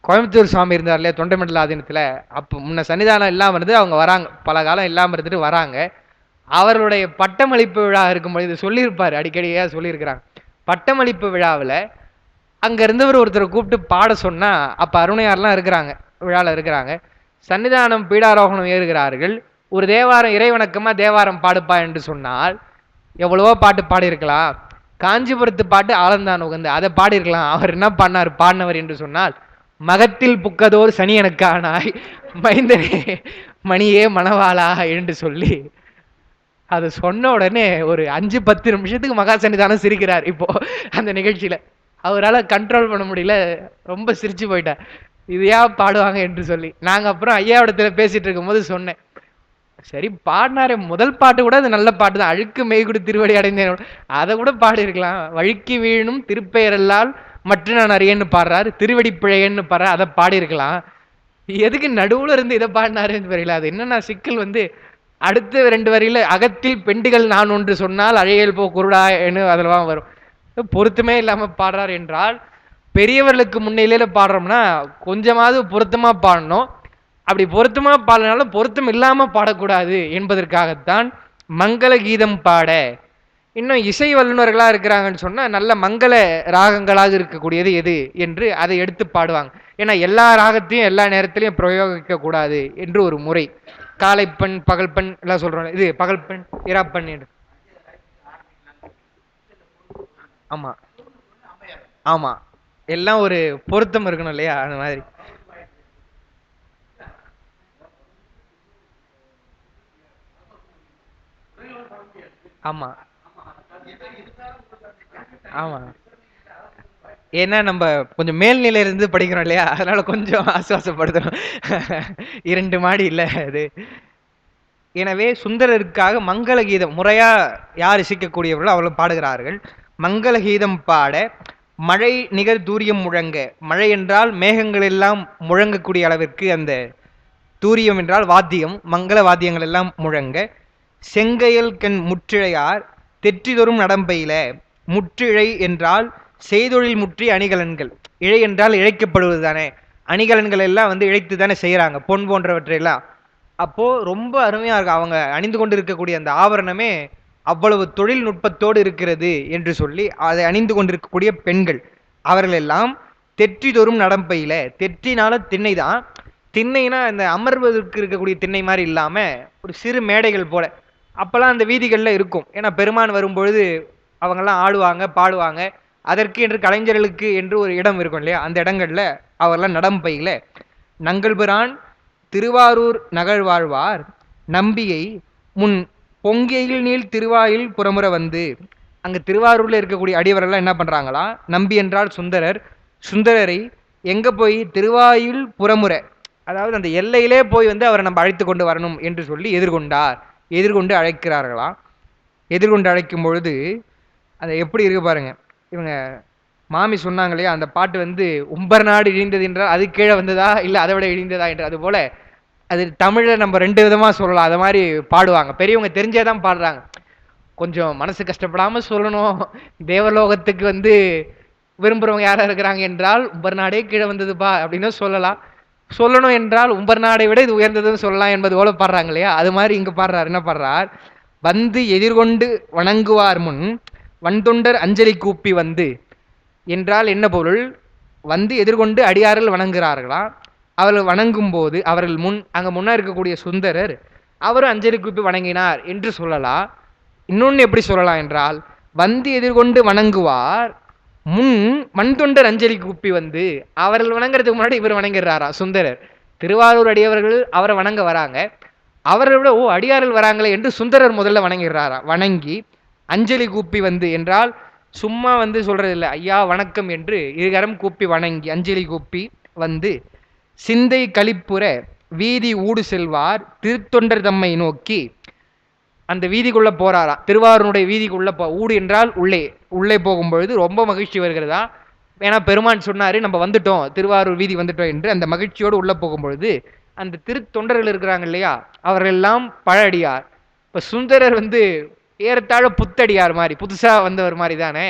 கோயம்புத்தூர் சுவாமி இருந்தார் இல்லையா, தொண்டைமண்டல ஆதீனத்துல, அப்போ முன்ன சன்னிதானம் இல்லாமல் இருந்து அவங்க வராங்க, பல காலம் இல்லாமல் இருந்துட்டு வராங்க. அவர்களுடைய பட்டமளிப்பு விழா இருக்கும்போது இது சொல்லியிருப்பார், அடிக்கடியாக சொல்லியிருக்கிறாங்க. பட்டமளிப்பு விழாவில் அங்கே இருந்தவர் ஒருத்தரை கூப்பிட்டு பாட சொன்னால், அப்போ அருணையார்லாம் இருக்கிறாங்க, விழாவில் இருக்கிறாங்க. சன்னிதானம் பீடாரோகணம் ஏறுகிறார்கள். ஒரு தேவாரம் இறைவணக்கமாக தேவாரம் பாடுப்பா என்று சொன்னால் எவ்வளவோ பாட்டு பாடியிருக்கலாம். காஞ்சிபுரத்து பாட்டு ஆலந்தான் உகந்து அதை பாடியிருக்கலாம். அவர் என்ன பண்ணார், பாடினவர் என்று சொன்னால், மகத்தில் புக்கதோர் சனி எனக்கு ஆனாய் மைந்தனே மணியே மணவாளா என்று சொல்லி அதை சொன்ன உடனே ஒரு 5-10 நிமிஷத்துக்கு மகா சன்னிதானம் சிரிக்கிறார். இப்போ அந்த நிகழ்ச்சியில அவரால் கண்ட்ரோல் பண்ண முடியல, ரொம்ப சிரிச்சு போயிட்டார். இது ஏன் பாடுவாங்க என்று சொல்லி. நாங்கள் அப்புறம் ஐயாவிடத்துல பேசிட்டு இருக்கும்போது சொன்னேன், சரி பாடினாரே முதல் பாட்டு கூட அது நல்ல பாட்டு தான், அழுக்கு மெய்குடி திருவடி அடைந்தேன், அதை கூட பாடியிருக்கலாம். வழுக்கி வீழும் திருப்பெயரெல்லால் மற்ற நான் அறியன்னு பாடுறாரு, திருவடி பிழையன்னு பாடுறாரு, அதை பாடியிருக்கலாம். எதுக்கு நடுவுல இருந்து இதை பாடினாருன்னு தெரியல. அது என்னன்னா சிக்கல் வந்து அடுத்த 2 வரியில அகத்தில் பெண்டுகள் நான் ஒன்று சொன்னால் அழையல் போ குருடா என்று அதெல்லாம் வரும். பொருத்தமே இல்லாம பாடுறார் என்றால், பெரியவர்களுக்கு முன்னிலையில பாடுறோம்னா கொஞ்சமாவது பொருத்தமா பாடணும். அப்படி பொருத்தமா பாடினாலும் பொருத்தம் இல்லாம பாடக்கூடாது என்பதற்காகத்தான் மங்கள கீதம் பாட. இன்னும் இசை வல்லுநர்களா இருக்கிறாங்கன்னு சொன்னா நல்ல மங்கள ராகங்களாக இருக்கக்கூடியது எது என்று அதை எடுத்து பாடுவாங்க. ஏன்னா எல்லா ராகத்தையும் எல்லா நேரத்திலையும் பிரயோகிக்க கூடாது என்று ஒரு முறை. காலைப்பண் பகல்பண் எல்லாம் சொல்றோம், இது பகல்பண் இராப்பண் என்று. ஆமா ஆமா, எல்லாம் ஒரு பொருத்தம் இருக்கணும் இல்லையா, அந்த மாதிரி. ஆமா ஆமா, ஏன்னா நம்ம கொஞ்சம் மேல்நிலையில இருந்து படிக்கிறோம் இல்லையா, அதனால கொஞ்சம் ஆசுவாசப்படுத்தணும். 2 மாடி இல்லை அது. எனவே சுந்தரருக்காக மங்கள கீதம் முறையா யார் இசைக்கக்கூடியவர்களோ அவர்கள் பாடுகிறார்கள். மங்கள கீதம் பாட மழை நிகர் தூரியம் முழங்க, மழை என்றால் மேகங்கள் எல்லாம் முழங்கக்கூடிய அளவிற்கு, அந்த தூரியம் என்றால் வாத்தியம், மங்கள வாத்தியங்கள் எல்லாம் முழங்க, செங்கையல் கண் முற்றிழையார் தெற்றிதொரும் நடம்பையில. முற்றிழை என்றால் செய்தொழில் முற்றி அணிகலன்கள், இழை என்றால் இழைக்கப்படுவது தானே, அணிகலன்கள் எல்லாம் வந்து இழைத்து தானே செய்கிறாங்க, பொன் போன்றவற்றையெல்லாம். அப்போ ரொம்ப அருமையா இருக்கு, அவங்க அணிந்து கொண்டு இருக்கக்கூடிய அந்த ஆபரணமே அவ்வளவு தொழில்நுட்பத்தோடு இருக்கிறது என்று சொல்லி அதை அணிந்து கொண்டிருக்கக்கூடிய பெண்கள் அவர்கள் எல்லாம் தெற்றிதொரும் நடம்பையில. தெற்றினால திண்ணை தான், திண்ணைனா இந்த அமர்வதற்கு இருக்கக்கூடிய திண்ணை மாதிரி இல்லாம ஒரு சிறு மேடைகள் போல அப்பெல்லாம் அந்த வீதிகள்ல இருக்கும். ஏன்னா பெருமான் வரும்பொழுது அவங்கெல்லாம் ஆடுவாங்க பாடுவாங்க, அதற்கு என்று கலைஞர்களுக்கு என்று ஒரு இடம் இருக்கும் இல்லையா, அந்த இடங்கள்ல அவர்லாம் நடம்பையில. நங்கள்பிரான் திருவாரூர் நகழ்வாழ்வார் நம்பியை முன் பொங்கையில் நீள் திருவாயில் புறமுற வந்து அங்க திருவாரூர்ல இருக்கக்கூடிய அடியவரெல்லாம் என்ன பண்றாங்களா, நம்பி என்றால் சுந்தரர், சுந்தரரை எங்க போய் திருவாயில் புறமுறை, அதாவது அந்த எல்லையிலே போய் வந்து அவரை நம்ம அழைத்து கொண்டு வரணும் என்று சொல்லி எதிர்கொண்டு அழைக்கிறார்களாம். எதிர்கொண்டு அழைக்கும் பொழுது அதை எப்படி இருக்கு பாருங்க. இவங்க மாமி சொன்னாங்க இல்லையா, அந்த பாட்டு வந்து உம்பர் நாடு இழிந்தது என்றால் அது கீழே வந்ததா இல்லை அதை விட இழிந்ததா என்று, அது போல அது தமிழில் நம்ம 2 விதமா சொல்லலாம். அது மாதிரி பாடுவாங்க, பெரியவங்க தெரிஞ்சே தான் பாடுறாங்க. கொஞ்சம் மனசு கஷ்டப்படாம சொல்லணும், தேவலோகத்துக்கு வந்து விரும்புறவங்க யாரா இருக்கிறாங்க என்றால் உம்பர் நாடே கீழே வந்ததுப்பா அப்படின்னு சொல்லலாம். சொல்லணும் என்றால் உம்பர் நாடை விட இது உயர்ந்ததுன்னு சொல்லலாம் என்பது போல பாடுறாங்க இல்லையா. அது மாதிரி இங்க பாடுறார். என்ன பாடுறார், வந்து எதிர்கொண்டு வணங்குவார் முன் வன்தொண்டர் அஞ்சலி கூப்பி வந்து என்றால் என்ன பொருள், வந்து எதிர்கொண்டு அடியார்கள் வணங்குகிறார்களாம். அவர்கள் வணங்கும் போது அவர்கள் அங்க முன்னா இருக்கக்கூடிய சுந்தரர் அவரும் அஞ்சலி கூப்பி வணங்கினார் என்று சொல்லலாம். இன்னொன்னு எப்படி சொல்லலாம் என்றால், வந்து எதிர்கொண்டு வணங்குவார் முன் மண்தொண்டர் அஞ்சலி கூப்பி வந்து, அவர்கள் வணங்குறதுக்கு முன்னாடி இவர் வணங்கிடுறாரா சுந்தரர். திருவாரூர் அடியவர்கள் அவரை வணங்க வராங்க, அவரை விட அடியார்கள் வராங்களே என்று சுந்தரர் முதல்ல வணங்கிடுறாரா. வணங்கி அஞ்சலி கூப்பி வந்து என்றால் சும்மா வந்து சொல்றது இல்லை, ஐயா வணக்கம் என்று இருகரம் கூப்பி வணங்கி அஞ்சலி கூப்பி வந்து சிந்தை கழிப்புற வீதி ஊடு செல்வார் திருத்தொண்டர் தம்மை நோக்கி. அந்த வீதிக்குள்ள போறாராம், திருவாரூருடைய வீதிக்குள்ள ஊடு என்றால் உள்ளே உள்ளே போகும்பொழுது ரொம்ப மகிழ்ச்சி வருகிறதா. ஏன்னா பெருமான் சொன்னாரு நம்ம வந்துட்டோம், திருவாரூர் வீதி வந்துட்டோம் என்று. அந்த மகிழ்ச்சியோடு உள்ள போகும்பொழுது அந்த திருத்தொண்டர்கள் இருக்கிறாங்க இல்லையா, அவர்கள் எல்லாம் பழடியார். இப்ப சுந்தரர் வந்து ஏறத்தாழ புத்தடியார் மாதிரி, புதுசா வந்தவர் மாதிரி தானே.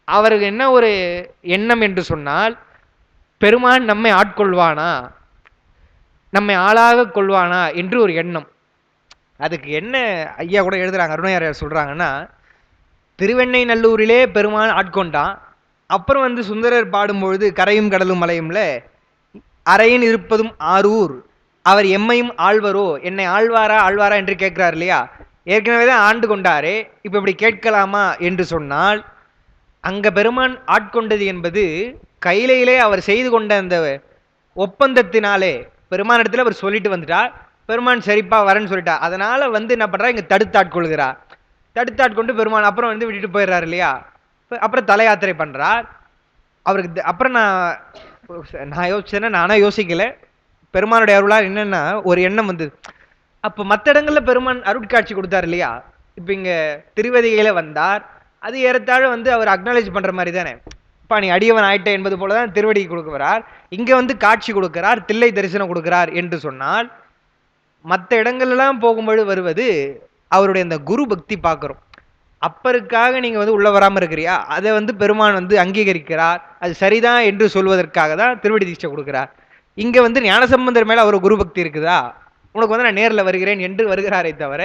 அவருக்கு என்ன ஒரு எண்ணம் என்று சொன்னால், பெருமான் நம்மை ஆட்கொள்வானா, நம்மை ஆளாக கொள்வானா என்று ஒரு எண்ணம். அதுக்கு என்ன ஐயா கூட எழுதுறாங்க, அருணையார் சொல்றாங்கன்னா, திருவெண்ணை நல்லூரிலே பெருமான் ஆட்கொண்டான். அப்புறம் வந்து சுந்தரர் பாடும்பொழுது கரையும் கடலும் மலையும்ல அறையின் இருப்பதும் ஆரூர் அவர் எம்மையும் ஆழ்வரோ, என்னை ஆழ்வாரா என்று கேட்கிறார் இல்லையா. ஏற்கனவே தான் ஆண்டு கொண்டாரே, இப்ப இப்படி கேட்கலாமா என்று சொன்னால், அங்க பெருமான் ஆட்கொண்டது என்பது கையிலே அவர் செய்து கொண்ட அந்த ஒப்பந்தத்தினாலே பெருமான் இடத்துல அவர் சொல்லிட்டு வந்துட்டார். பெருமான் சரிப்பா வரேன்னு சொல்லிட்டா. அதனால வந்து என்ன பண்றா, இங்க தடுத்தாட்கொள்கிறார். தடுத்தாட்கொண்டு பெருமான் அப்புறம் வந்து விட்டுட்டு போயிடுறாரு இல்லையா. அப்புறம் தல யாத்திரை பண்றார். அவருக்கு அப்புறம் நான் யோசிச்சேன்னா, நானா யோசிக்கல, பெருமானுடைய அருளால் என்னன்னா ஒரு எண்ணம் வந்து, அப்ப மற்ற இடங்கள்ல பெருமான் அருட்காட்சி கொடுத்தார் இல்லையா. இப்ப இங்க திருவதிகையில வந்தார், அது ஏறத்தாழ வந்து அவர் அக்னாலேஜ் பண்ற மாதிரி தானே, இப்ப நீ அடியவன் ஆயிட்ட என்பது போலதான் திருவடி கொடுக்கிறார். இங்க வந்து காட்சி கொடுக்கிறார், தில்லை தரிசனம் கொடுக்கிறார் என்று சொன்னால், மற்ற இடங்கள்லாம் போகும்போது வருவது அவருடைய அந்த குரு பக்தி பார்க்கிறோம். அப்பருக்காக நீங்க வந்து உள்ள வராம இருக்கிறியா, அதை வந்து பெருமான் வந்து அங்கீகரிக்கிறார், அது சரிதான் என்று சொல்வதற்காக தான் திருவடி தீட்சை கொடுக்கிறார். இங்க வந்து ஞானசம்பந்தர் மேல அவர் குரு பக்தி இருக்குதா, உனக்கு வந்து நான் நேரில் வருகிறேன் என்று வருகிறாரே தவிர,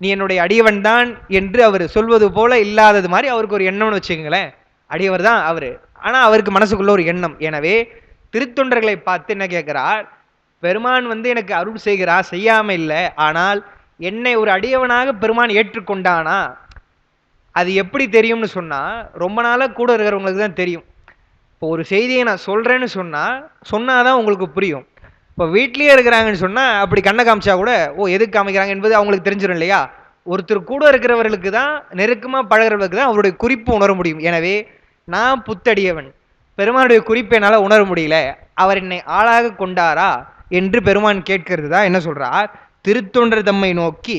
நீ என்னுடைய அடியவன் தான் என்று அவர் சொல்வது போல இல்லாதது மாதிரி அவருக்கு ஒரு எண்ணம்னு வச்சுக்கங்களேன். அடியவர் தான் அவரு, ஆனா அவருக்கு மனசுக்குள்ள ஒரு எண்ணம். எனவே திருத்தொண்டர்களை பார்த்து என்ன கேட்கிறார், பெருமான் வந்து எனக்கு அருள் செய்கிறா, செய்யாம இல்லை, ஆனால் என்னை ஒரு அடியவனாக பெருமான் ஏற்றுக்கொண்டானா அது எப்படி தெரியும்னு சொன்னா, ரொம்ப நாளா கூட இருக்கிறவங்களுக்கு தான் தெரியும். இப்போ ஒரு செய்தியை நான் சொல்றேன்னு சொன்னாதான் உங்களுக்கு புரியும். இப்போ வீட்லயே இருக்கிறாங்கன்னு சொன்னா அப்படி கண்ணை காமிச்சா கூட எதுக்கு காமிக்கிறாங்க என்பது அவங்களுக்கு தெரிஞ்சிடும் இல்லையா. ஒருத்தர் கூட இருக்கிறவர்களுக்கு தான், நெருக்கமா பழகிறவர்களுக்கு தான் அவருடைய குறிப்பு உணர முடியும். எனவே நான் புத்தடியவன், பெருமானுடைய குறிப்பை என்னால உணர முடியல, அவர் என்னை ஆளாக கொண்டாரா என்று பெருமான் கேட்கிறது தான் என்ன சொல்றார், திருத்தொண்டர் தம்மை நோக்கி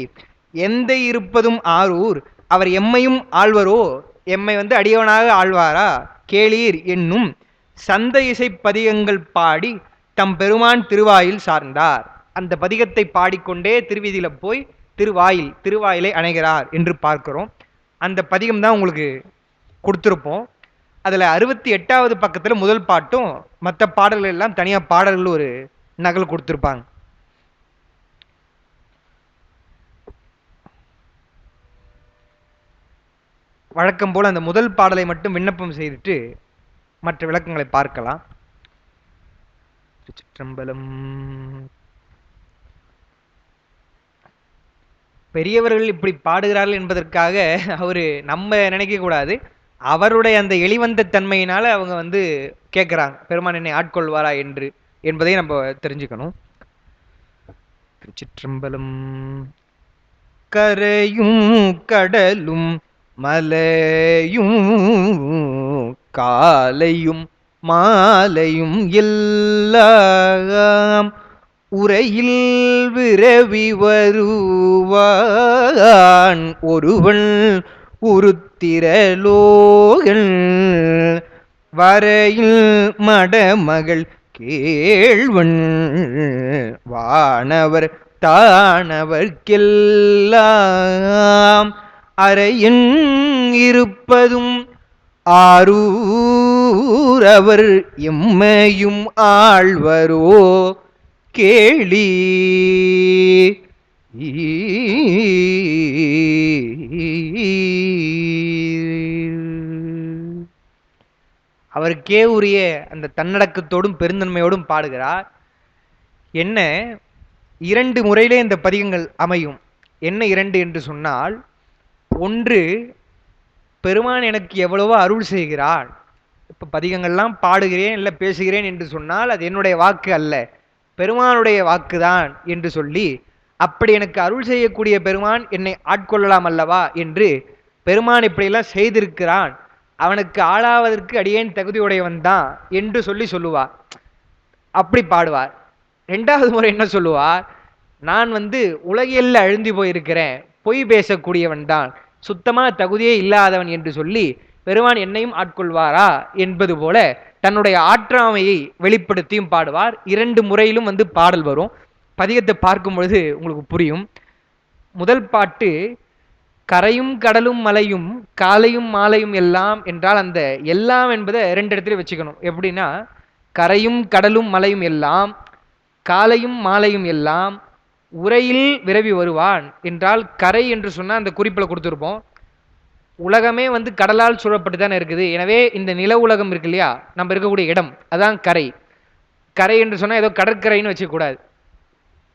எந்த இருப்பதும் ஆரூர் அவர் எம்மையும் ஆழ்வரோ, எம்மை வந்து அடியவனாக ஆழ்வாரா கேளீர் என்னும் சந்த இசை பதிகங்கள் பாடி தம் பெருமான் திருவாயில் சார்ந்தார். அந்த பதிகத்தை பாடிக்கொண்டே திருவீதியில போய் திருவாயிலை அணைகிறார் என்று பார்க்கிறோம். அந்த பதிகம் தான் உங்களுக்கு கொடுத்துருப்போம். அதுல 68வது பக்கத்துல முதல் பாட்டும் மற்ற பாடல்கள் எல்லாம் தனியா பாடல்கள் ஒரு நகல் கொடுத்திருப்பாங்க. வழக்கம் போல அந்த முதல் பாடலை மட்டும் விண்ணப்பம் செய்துட்டு மற்ற விளக்கங்களை பார்க்கலாம். திருச்சிற்றம்பலம். பெரியவர்கள் இப்படி பாடுகிறார்கள் என்பதற்காக அவரு நம்ம நினைக்க கூடாது, அவருடைய அந்த எளிவந்த தன்மையினால அவங்க வந்து கேட்கிறாங்க, பெருமான் என்னை ஆட்கொள்வாரா என்று என்பதை நம்ம தெரிஞ்சுக்கணும். திருச்சிற்றம்பலம். கரையும் கடலும் மலையும் காலையும் மாலையும் எல்லாம் உரையில் விரவி வருவான் ஒருவன் உருத்திரலோகன் வரையில் மடமகள் கேள்வன் வானவர் தானவர்க்கெல்லாம் அறையின் இருப்பதும் ஆரூரவர் எம்மையும் ஆழ்வரோ கேளி. அவருக்கே உரிய அந்த தன்னடக்கத்தோடும் பெருந்தன்மையோடும் பாடுகிறார். என்ன இரண்டு முறையிலே இந்த பதிகங்கள் அமையும். என்ன இரண்டு என்று சொன்னால், ஒன்று பெருமான் எனக்கு எவ்வளவோ அருள் செய்கிறான். இப்ப பதிகங்கள்லாம் பாடுகிறேன் இல்லை பேசுகிறேன் என்று சொன்னால் அது என்னுடைய வாக்கு அல்ல, பெருமானுடைய வாக்குதான் என்று சொல்லி, அப்படி எனக்கு அருள் செய்யக்கூடிய பெருமான் என்னை ஆட்கொள்ளலாம் அல்லவா என்று பெருமான் இப்படியெல்லாம் செய்திருக்கிறான், அவனுக்கு ஆளாவதற்கு அடியேன் தகுதியுடையவன் தான் என்று சொல்லுவார். அப்படி பாடுவார். ரெண்டாவது முறை என்ன சொல்லுவார், நான் உலகியல்ல அழுந்தி போயிருக்கிறேன், பொய் பேசக்கூடியவன் தான், சுத்தமா தகுதியே இல்லாதவன் என்று சொல்லி பெருமான் என்னையும் ஆட்கொள்வாரா என்பது போல தன்னுடைய ஆற்றாமையை வெளிப்படுத்தியும் பாடுவார். இரண்டு முறையிலும் பாடல் வரும். பதிகத்தை பார்க்கும் பொழுது உங்களுக்கு புரியும். முதல் பாட்டு கரையும் கடலும் மலையும் காலையும் மாலையும் எல்லாம் என்றால், அந்த எல்லாம் என்பதை ரெண்டு இடத்துல வச்சுக்கணும். எப்படின்னா, கரையும் கடலும் மலையும் எல்லாம், காலையும் மாலையும் எல்லாம் உரையில் விரவி வருவான் என்றால், கரை என்று சொன்னால் அந்த குறிப்பில் கொடுத்துருப்போம். உலகமே கடலால் சூழப்பட்டு தானே இருக்குது. எனவே இந்த நில உலகம் இருக்கு இல்லையா, நம்ம இருக்கக்கூடிய இடம், அதான் கரை. கரை என்று சொன்னால் ஏதோ கடற்கரைன்னு வச்சுக்கூடாது,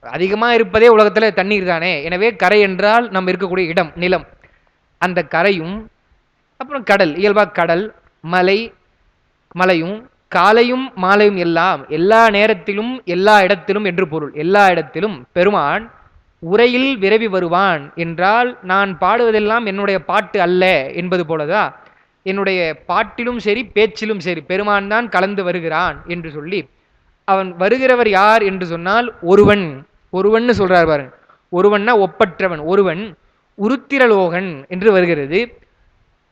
அதிகமாக இருப்பதே உலகத்தில் தண்ணீர் தானே. எனவே கரை என்றால் நம்ம இருக்கக்கூடிய இடம், நிலம். அந்த கரையும், அப்புறம் கடல், இயல்பாக கடல், மலை, மலையும், காலையும் மாலையும் எல்லாம், எல்லா நேரத்திலும் எல்லா இடத்திலும் என்று பொருள். எல்லா இடத்திலும் பெருமான் உரையில் விரவி வருவான் என்றால், நான் பாடுவதெல்லாம் என்னுடைய பாட்டு அல்ல என்பது போலதான், என்னுடைய பாட்டிலும் சரி பேச்சிலும் சரி பெருமான் தான் கலந்து வருகிறான் என்று சொல்லி, அவன் வருகிறவர் யார் என்று சொன்னால் ஒருவன். ஒருவன் சொல்றார் பாருங்க, ஒருவன்னா ஒப்பற்றவன். ஒருவன் உருத்திரலோகன் என்று வருகிறது.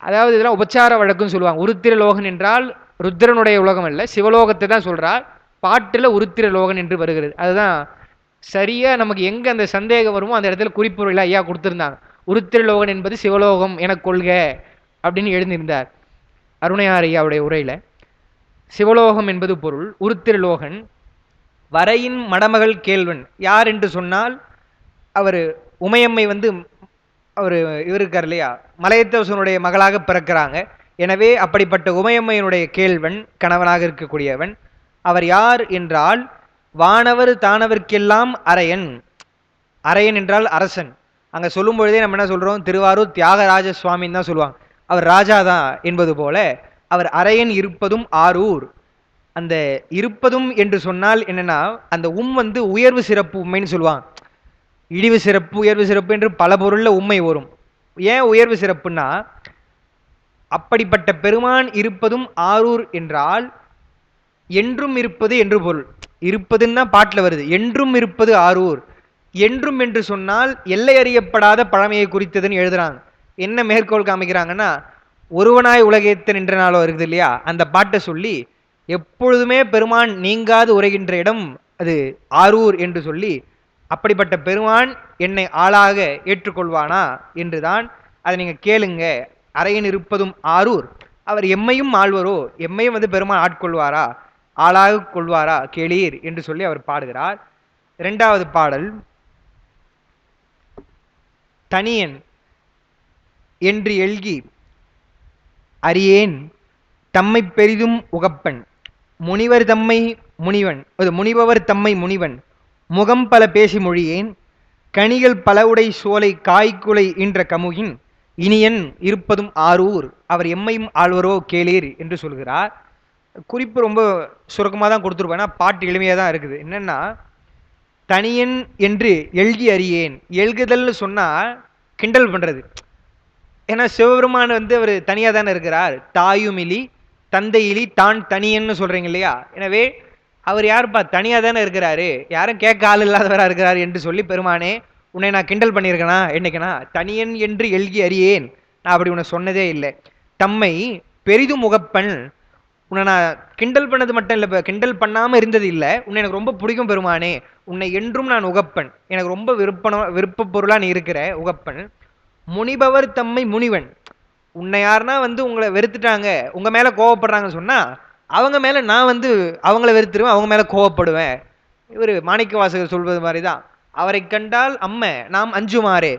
அதாவது இதெல்லாம் உபச்சார வழக்குன்னு சொல்லுவாங்க. உருத்திரலோகன் என்றால் ருத்ரனுடைய உலகம் அல்ல, சிவலோகத்தை தான் சொல்றார். பாட்டில் உருத்திரலோகன் என்று வருகிறது. அதுதான் சரியா நமக்கு எங்க அந்த சந்தேகம் வருமோ அந்த இடத்துல குறிப்புரையில் ஐயா கொடுத்திருந்தாங்க. உருத்திரலோகன் என்பது சிவலோகம் என கொள்க அப்படின்னு எழுந்திருந்தார் அருணையார் ஐயாவுடைய உரையில. சிவலோகம் என்பது பொருள். உருத்திரலோகன் வரையின் மடமகள் கேள்வன் யார் என்று சொன்னால், அவர் உமையம்மை அவர் இவர் இருக்கார் இல்லையா, மலையத்தவசனுடைய மகளாக பிறக்கிறாங்க. எனவே அப்படிப்பட்ட உமையம்மையினுடைய கேள்வன் கணவனாக இருக்கக்கூடியவன். அவர் யார் என்றால், வானவர் தானவர்க்கெல்லாம் அரையன். அரையன் என்றால் அரசன். அங்க சொல்லும் பொழுதே நம்ம என்ன சொல்றோம், திருவாரூர் தியாகராஜ சுவாமின்னு தான் சொல்லுவாங்க. அவர் ராஜா தான் என்பது போல அவர் அரையன் இருப்பதும் ஆரூர். அந்த இருப்பதும் என்று சொன்னால் என்னன்னா, அந்த உயர்வு சிறப்பு உண்மைன்னு சொல்லுவாங்க. இழிவு சிறப்பு உயர்வு சிறப்பு என்று பல பொருள்ல உண்மை வரும். ஏன் உயர்வு சிறப்புன்னா, அப்படிப்பட்ட பெருமான் இருப்பதும் ஆரூர் என்றால் என்றும் இருப்பது என்று பொருள். இருப்பதுன்னா பாட்டில் வருது, என்றும் இருப்பது ஆரூர். என்றும் என்று சொன்னால் எல்லை அறியப்படாத பழமையை குறித்ததுன்னு எழுதுறாங்க. என்ன மேற்கோள் காமிக்கிறாங்கன்னா, ஒருவனாய் உலகேத்த நின்ற நாளோ இருக்குது இல்லையா, அந்த பாட்டை சொல்லி எப்பொழுதுமே பெருமான் நீங்காது உரைகின்ற இடம் அது ஆரூர் என்று சொல்லி, அப்படிப்பட்ட பெருமான் என்னை ஆளாக ஏற்றுக்கொள்வானா என்றுதான். அதை நீங்க கேளுங்க, அரையன் இருப்பதும் ஆரூர், அவர் எம்மையும் ஆழ்வரோ, எம்மையும் பெருமான் ஆட்கொள்வாரா, ஆளாக கொள்வாரா கேளீர் என்று சொல்லி அவர் பாடுகிறார். இரண்டாவது பாடல், தனியன் என்று எல்கி அறியேன் தம்மை பெரிதும் உகப்பன், முனிவர் தம்மை முனிவன், முனிபவர் தம்மை முனிவன், முகம் பல பேசி மொழியேன், கனிகள் பல உடை சோலை காய்குலை என்ற கமுகின், இனியன் இருப்பதும் ஆரூர், அவர் எம்மையும் ஆழ்வரோ கேளீர் என்று சொல்கிறார். குறிப்பு ரொம்ப சுருக்கமாக தான் கொடுத்துருப்பேன், பாட்டு எளிமையாக தான் இருக்குது. என்னன்னா, தனியன் என்று எல்கி அறியேன். எல்குதல்னு சொன்னா கிண்டல் பண்றது. ஏன்னா சிவபெருமான் வந்து அவர் தனியாக தானே இருக்கிறார். தாயுமிலி தந்தையிலி தான் தனியன்னு சொல்றீங்க இல்லையா? எனவே அவர் யாருப்பா, தனியாக தானே இருக்கிறாரு, யாரும் கேட்க ஆள் இல்லாதவராக இருக்கிறார் என்று சொல்லி, பெருமானே உன்னை நான் கிண்டல் பண்ணியிருக்கேனா என்னைக்குனா? தனியன் என்று எழுகி அறியேன், நான் அப்படி உன்னை சொன்னதே இல்லை. தம்மை பெரிதும் முகப்பன், உன்னை நான் கிண்டல் பண்ணது மட்டும் இல்லை, இப்போ கிண்டல் பண்ணாமல் இருந்தது இல்லை, உன்னை எனக்கு ரொம்ப பிடிக்கும் பெருமானே, உன்னை என்றும் நான் உகப்பன், எனக்கு ரொம்ப விருப்ப பொருளாக நீ இருக்கிற உகப்பன். முனிபவர் தம்மை முனிவன், உன்னை யாருன்னா வந்து உங்களை வெறுத்துட்டாங்க, உங்க மேல கோவப்படுறாங்கன்னு சொன்னா அவங்க மேல நான் வந்து அவங்கள வெறுத்துருவேன், அவங்க மேல கோவப்படுவேன். இவர் மாணிக்க வாசகர் சொல்வது மாதிரி தான், அவரை கண்டால் அம்மை நாம் அஞ்சுமாறே,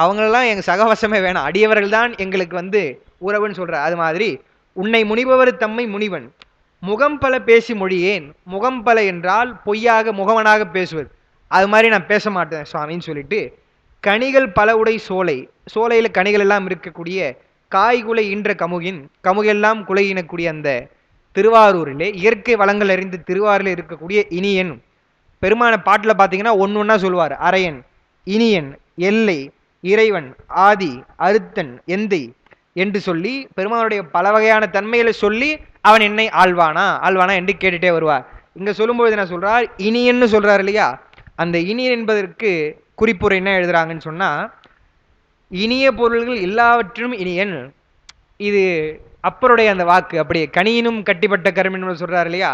அவங்களெல்லாம் எங்க சகவாசமே வேணாம், அடியவர்கள் தான் எங்களுக்கு வந்து உறவுன்னு சொல்ற. அது மாதிரி உன்னை முனிபவர் தம்மை முனிவன், முகம் பல பேசி மொழியேன், முகம் பல என்றால் பொய்யாக முகவனாக பேசுவது, அது மாதிரி நான் பேச மாட்டேன் சுவாமின்னு சொல்லிட்டு, கனிகள் பல உடை சோலை, சோலையில கனிகள் எல்லாம் இருக்கக்கூடிய காய்குலை ஈன்ற கமுகின், கமுகெல்லாம் குலையினக்கூடிய அந்த திருவாரூரிலே இயற்கை வளங்கள் அறிந்து திருவாரூரில் இருக்கக்கூடிய இனியன் பெருமான பாட்டில் பார்த்தீங்கன்னா ஒன்று ஒன்றா சொல்லுவார். அரையன், இனியன், எல்லை, இறைவன், ஆதி, அறுத்தன், எந்தை என்று சொல்லி பெருமானுடைய பல வகையான தன்மைகளை சொல்லி அவன் என்னை ஆழ்வானா ஆழ்வானா என்று கேட்டுட்டே வருவார். இங்க சொல்லும்போது என்ன சொல்றார், இனியன்னு சொல்றார் இல்லையா? அந்த இனியன் என்பதற்கு குறிப்புரை என்ன எழுதுறாங்கன்னு சொன்னா, இனிய பொருள்கள் எல்லாவற்றிலும் இனியன், இது அப்பருடைய அந்த வாக்கு. அப்படியே கனியினும் கட்டிப்பட்ட கருமின்னு சொல்றாரு இல்லையா?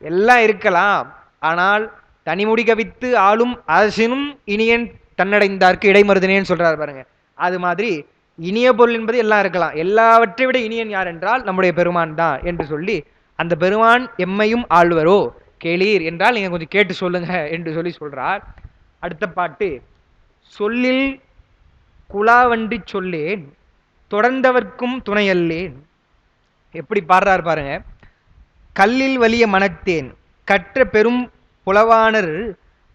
எல்லாம் இருக்கலாம், ஆனால் தனிமுடி கவித்து ஆளும் அரசினும் இனியன் தன்னடைந்தார்க்கு இடைமருதினேன்னு சொல்றாரு பாருங்க. அது மாதிரி இனிய பொருள் என்பது எல்லாம் இருக்கலாம், எல்லாவற்றை விட இனியன் யார் என்றால் நம்முடைய பெருமான் தான் என்று சொல்லி, அந்த பெருமான் எம்மையும் ஆழ்வரோ கேளீர் என்றால் நீங்க கொஞ்சம் கேட்டு சொல்லுங்க என்று சொல்லி சொல்றார். அடுத்த பாட்டு, சொல்லில் குலாவண்டி சொல்லேன் தொடர்ந்தவர்க்கும் துணையல்லேன். எப்படி பாடுறார் பாருங்க. கல்லில் வலிய மனத்தேன் கற்ற பெரும் புலவானர்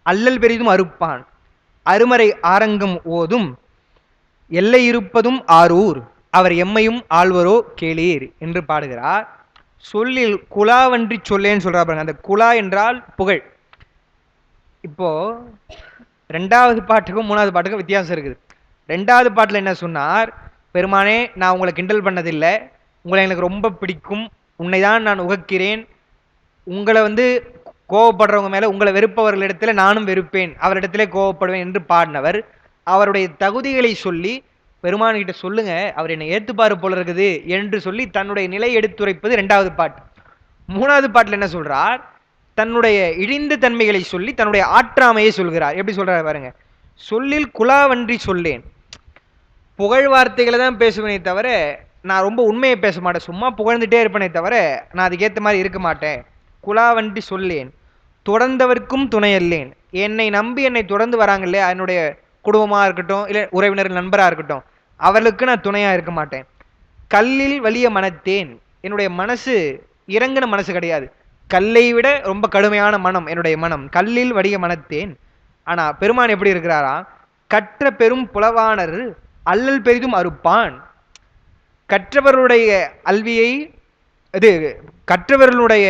அல்லல் பெரிதும் அறுப்பான், அருமறை ஆரங்கம் ஓதும் எல்லை இருப்பதும் ஆரூர், அவர் எம்மையும் ஆழ்வரோ கேளீர் என்று பாடுகிறார். சொல்லில் குலாவன்றி சொல்லேன்னு சொல்றா பாருங்க. அந்த குலா என்றால் புகழ். இப்போ ரெண்டாவது பாட்டுக்கும் மூணாவது பாட்டுக்கும் வித்தியாசம் இருக்குது. ரெண்டாவது பாட்டில் என்ன சொன்னார், பெருமானே நான் உங்களை கிண்டல் பண்ணதில்லை, உங்களை எனக்கு ரொம்ப பிடிக்கும், உன்னை தான் நான் உகக்கிறேன், உங்களை வந்து கோவப்படுறவங்க மேலே உங்களை வெறுப்பவர்களிடத்துல நானும் வெறுப்பேன், அவரிடத்திலே கோவப்படுவேன் என்று பாடினவர் அவருடைய தகுதிகளை சொல்லி பெருமான்கிட்ட சொல்லுங்க, அவர் என்னை ஏத்துப்பாரு போல இருக்குது என்று சொல்லி தன்னுடைய நிலை எடுத்துரைப்பது ரெண்டாவது பாட்டு. மூணாவது பாட்டில் என்ன சொல்றார், தன்னுடைய இழிந்த தன்மைகளை சொல்லி தன்னுடைய ஆற்றாமையை சொல்கிறார். எப்படி சொல்றாரு பாருங்க. சொல்லில் குலாவன்றி சொல்லேன், புகழ் வார்த்தைகளை தான் பேசுவேனே தவிர நான் ரொம்ப உண்மையை பேச மாட்டேன், சும்மா புகழ்ந்துட்டே இருப்பேனே தவிர நான் அதுக்கேற்ற மாதிரி இருக்க மாட்டேன். குலாவன்றி சொல்லேன் தொடர்ந்தவர்க்கும் துணையல்லேன், என்னை நம்பி என்னை தொடர்ந்து வராங்க இல்லையா, என்னுடைய குடும்பமாக இருக்கட்டும் இல்லை உறவினர் நண்பராக இருக்கட்டும், அவர்களுக்கு நான் துணையாக இருக்க மாட்டேன். கல்லில் வலிய மனத்தேன், என்னுடைய மனசு இறங்கின மனசு கிடையாது, கல்லை விட ரொம்ப கடுமையான மனம் என்னுடைய மனம், கல்லில் வலிய மனத்தேன். ஆனா பெருமான் எப்படி இருக்கிறாரா, கற்ற பெரும் புலவானர் அல்லல் பெரிதும் அறுப்பான், கற்றவருடைய கல்வியை, இது கற்றவர்களுடைய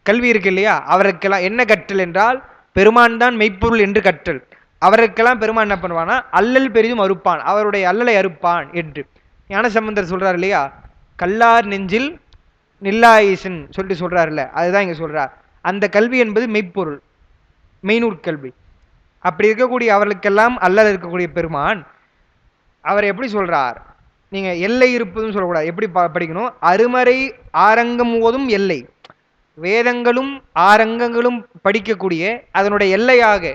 கல்வி இருக்கு இல்லையா, அவருக்கெல்லாம் என்ன கற்றல் என்றால் பெருமான் தான் மெய்ப்பொருள் என்று கற்றல், அவருக்கெல்லாம் பெருமான் என்ன பண்ணுவானா அல்லல் பெரிதும் அறுப்பான், அவருடைய அல்லலை அறுப்பான் என்று ஞானசம்பந்தர் சொல்றார் இல்லையா, கல்லார் நெஞ்சில் நில்லாயிசன் சொல்லிட்டு சொல்றாருல்ல, அதுதான் இங்க சொல்றார். அந்த கல்வி என்பது மெய்ப்பொருள், மெய்நூற்கல்வி. அப்படி இருக்கக்கூடிய அவர்களுக்கெல்லாம் அல்லல் இருக்கக்கூடிய பெருமான் அவர் எப்படி சொல்றார், நீங்க எல்லை இருப்பதும் சொல்லக்கூடாது, எப்படி படிக்கணும், அருமறை ஆரங்கம் ஓதும் எல்லை, வேதங்களும் ஆரங்கங்களும் படிக்கக்கூடிய அதனுடைய எல்லையாக